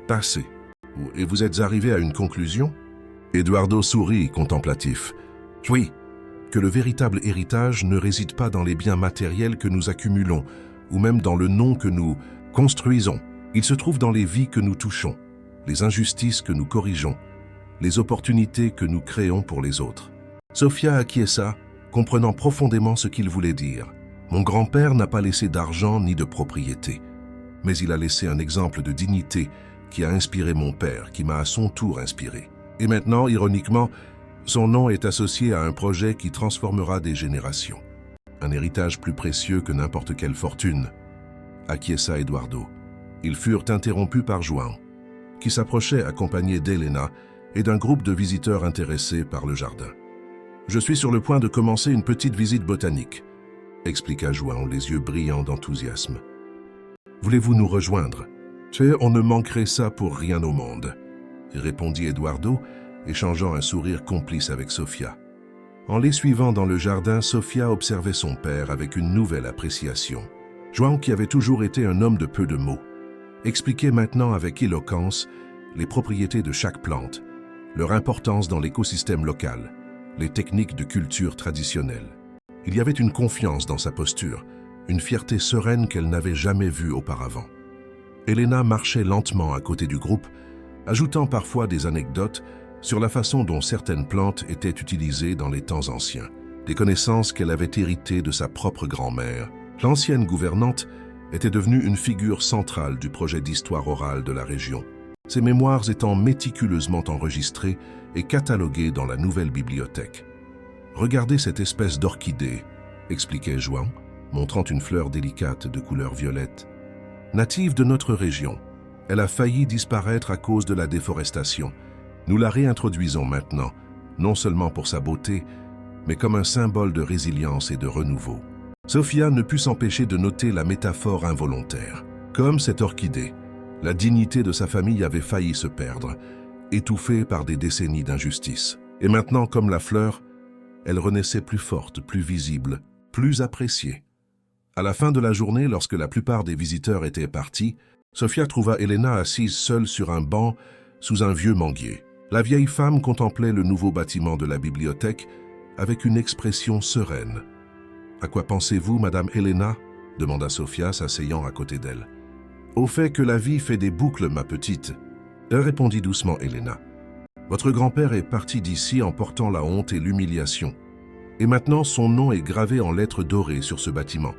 Passé. Et vous êtes arrivé à une conclusion? Eduardo sourit, contemplatif. Oui, que le véritable héritage ne réside pas dans les biens matériels que nous accumulons, ou même dans le nom que nous construisons. Il se trouve dans les vies que nous touchons, les injustices que nous corrigeons, les opportunités que nous créons pour les autres. Sofia acquiesça, comprenant profondément ce qu'il voulait dire. Mon grand-père n'a pas laissé d'argent ni de propriété, mais il a laissé un exemple de dignité, qui a inspiré mon père, qui m'a à son tour inspiré. Et maintenant, ironiquement, son nom est associé à un projet qui transformera des générations. Un héritage plus précieux que n'importe quelle fortune, acquiesça Eduardo. Ils furent interrompus par João, qui s'approchait accompagné d'Helena et d'un groupe de visiteurs intéressés par le jardin. « Je suis sur le point de commencer une petite visite botanique », expliqua João, les yeux brillants d'enthousiasme. « Voulez-vous nous rejoindre ? On ne manquerait ça pour rien au monde, » répondit Eduardo, échangeant un sourire complice avec Sofia. En les suivant dans le jardin, Sofia observait son père avec une nouvelle appréciation. João, qui avait toujours été un homme de peu de mots, expliquait maintenant avec éloquence les propriétés de chaque plante, leur importance dans l'écosystème local, les techniques de culture traditionnelles. Il y avait une confiance dans sa posture, une fierté sereine qu'elle n'avait jamais vue auparavant. Helena marchait lentement à côté du groupe, ajoutant parfois des anecdotes sur la façon dont certaines plantes étaient utilisées dans les temps anciens, des connaissances qu'elle avait héritées de sa propre grand-mère. L'ancienne gouvernante était devenue une figure centrale du projet d'histoire orale de la région, ses mémoires étant méticuleusement enregistrées et cataloguées dans la nouvelle bibliothèque. « Regardez cette espèce d'orchidée », expliquait João, montrant une fleur délicate de couleur violette. Native de notre région, elle a failli disparaître à cause de la déforestation. Nous la réintroduisons maintenant, non seulement pour sa beauté, mais comme un symbole de résilience et de renouveau. Sofia ne put s'empêcher de noter la métaphore involontaire. Comme cette orchidée, la dignité de sa famille avait failli se perdre, étouffée par des décennies d'injustice. Et maintenant, comme la fleur, elle renaissait plus forte, plus visible, plus appréciée. À la fin de la journée, lorsque la plupart des visiteurs étaient partis, Sofia trouva Helena assise seule sur un banc sous un vieux manguier. La vieille femme contemplait le nouveau bâtiment de la bibliothèque avec une expression sereine. « À quoi pensez-vous, Madame Helena ?» demanda Sofia, s'asseyant à côté d'elle. « Au fait que la vie fait des boucles, ma petite, » répondit doucement Helena. « Votre grand-père est parti d'ici en portant la honte et l'humiliation. Et maintenant, son nom est gravé en lettres dorées sur ce bâtiment,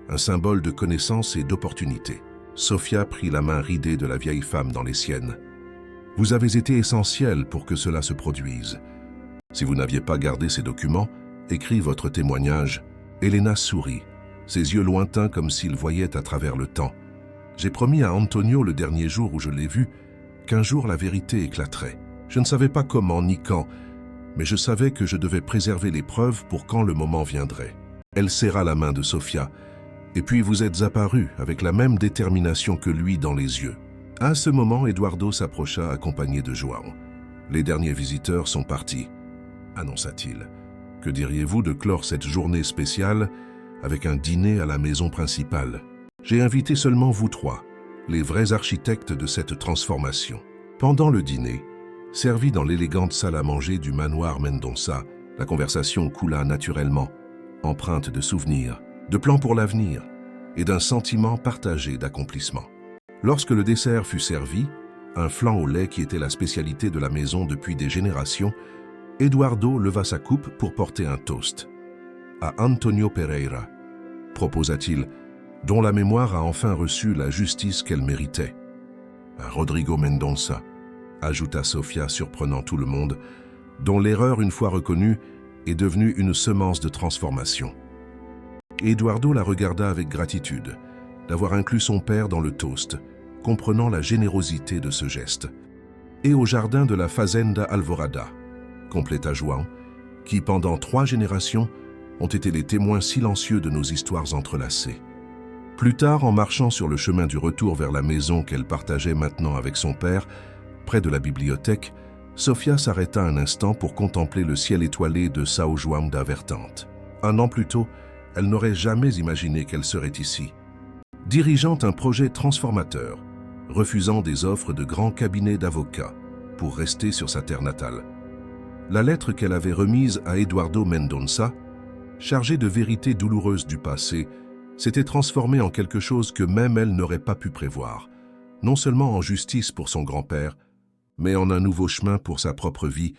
un symbole de connaissance et d'opportunité. » Sofia prit la main ridée de la vieille femme dans les siennes. « Vous avez été essentiel pour que cela se produise. Si vous n'aviez pas gardé ces documents, écrit votre témoignage. » Helena sourit, ses yeux lointains comme s'ils voyaient à travers le temps. « J'ai promis à Antonio le dernier jour où je l'ai vu qu'un jour la vérité éclaterait. Je ne savais pas comment ni quand, mais je savais que je devais préserver les preuves pour quand le moment viendrait. » Elle serra la main de Sofia, et puis vous êtes apparus avec la même détermination que lui dans les yeux. À ce moment, Eduardo s'approcha accompagné de João. « Les derniers visiteurs sont partis, » annonça-t-il. « Que diriez-vous de clore cette journée spéciale avec un dîner à la maison principale? J'ai invité seulement vous trois, les vrais architectes de cette transformation. » Pendant le dîner, servi dans l'élégante salle à manger du manoir Mendonça, la conversation coula naturellement, empreinte de souvenirs, de plans pour l'avenir et d'un sentiment partagé d'accomplissement. Lorsque le dessert fut servi, un flan au lait qui était la spécialité de la maison depuis des générations, Eduardo leva sa coupe pour porter un toast. « À Antonio Pereira », proposa-t-il, dont la mémoire a enfin reçu la justice qu'elle méritait. « À Rodrigo Mendonça », ajouta Sofia, surprenant tout le monde, dont l'erreur, une fois reconnue, est devenue une semence de transformation. Eduardo la regarda avec gratitude d'avoir inclus son père dans le toast, comprenant la générosité de ce geste. « Et au jardin de la Fazenda Alvorada », compléta João, qui, pendant 3 générations, ont été les témoins silencieux de nos histoires entrelacées. Plus tard, en marchant sur le chemin du retour vers la maison qu'elle partageait maintenant avec son père, près de la bibliothèque, Sofia s'arrêta un instant pour contempler le ciel étoilé de São João da Vertente. 1 an plus tôt, elle n'aurait jamais imaginé qu'elle serait ici, dirigeant un projet transformateur, refusant des offres de grands cabinets d'avocats pour rester sur sa terre natale. La lettre qu'elle avait remise à Eduardo Mendonça, chargée de vérités douloureuses du passé, s'était transformée en quelque chose que même elle n'aurait pas pu prévoir, non seulement en justice pour son grand-père, mais en un nouveau chemin pour sa propre vie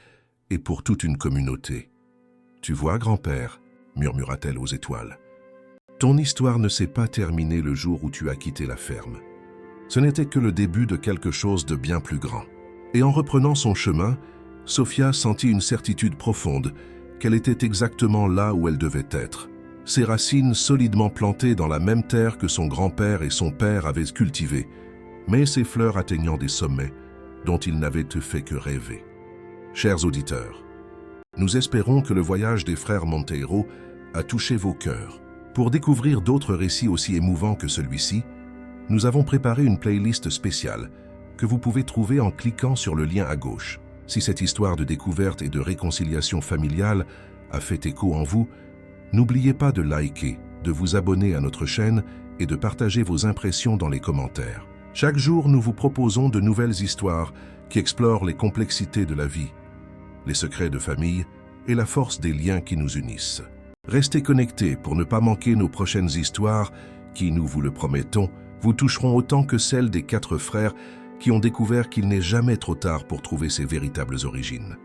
et pour toute une communauté. « Tu vois, grand-père » murmura-t-elle aux étoiles. « Ton histoire ne s'est pas terminée le jour où tu as quitté la ferme. Ce n'était que le début de quelque chose de bien plus grand. Et en reprenant son chemin, Sophia sentit une certitude profonde qu'elle était exactement là où elle devait être. Ses racines solidement plantées dans la même terre que son grand-père et son père avaient cultivée, mais ses fleurs atteignant des sommets dont ils n'avaient fait que rêver. Chers auditeurs, nous espérons que le voyage des frères Monteiro a touché vos cœurs. Pour découvrir d'autres récits aussi émouvants que celui-ci, nous avons préparé une playlist spéciale que vous pouvez trouver en cliquant sur le lien à gauche. Si cette histoire de découverte et de réconciliation familiale a fait écho en vous, n'oubliez pas de liker, de vous abonner à notre chaîne et de partager vos impressions dans les commentaires. Chaque jour, nous vous proposons de nouvelles histoires qui explorent les complexités de la vie, les secrets de famille et la force des liens qui nous unissent. Restez connectés pour ne pas manquer nos prochaines histoires qui, nous vous le promettons, vous toucheront autant que celles des 4 frères qui ont découvert qu'il n'est jamais trop tard pour trouver ses véritables origines.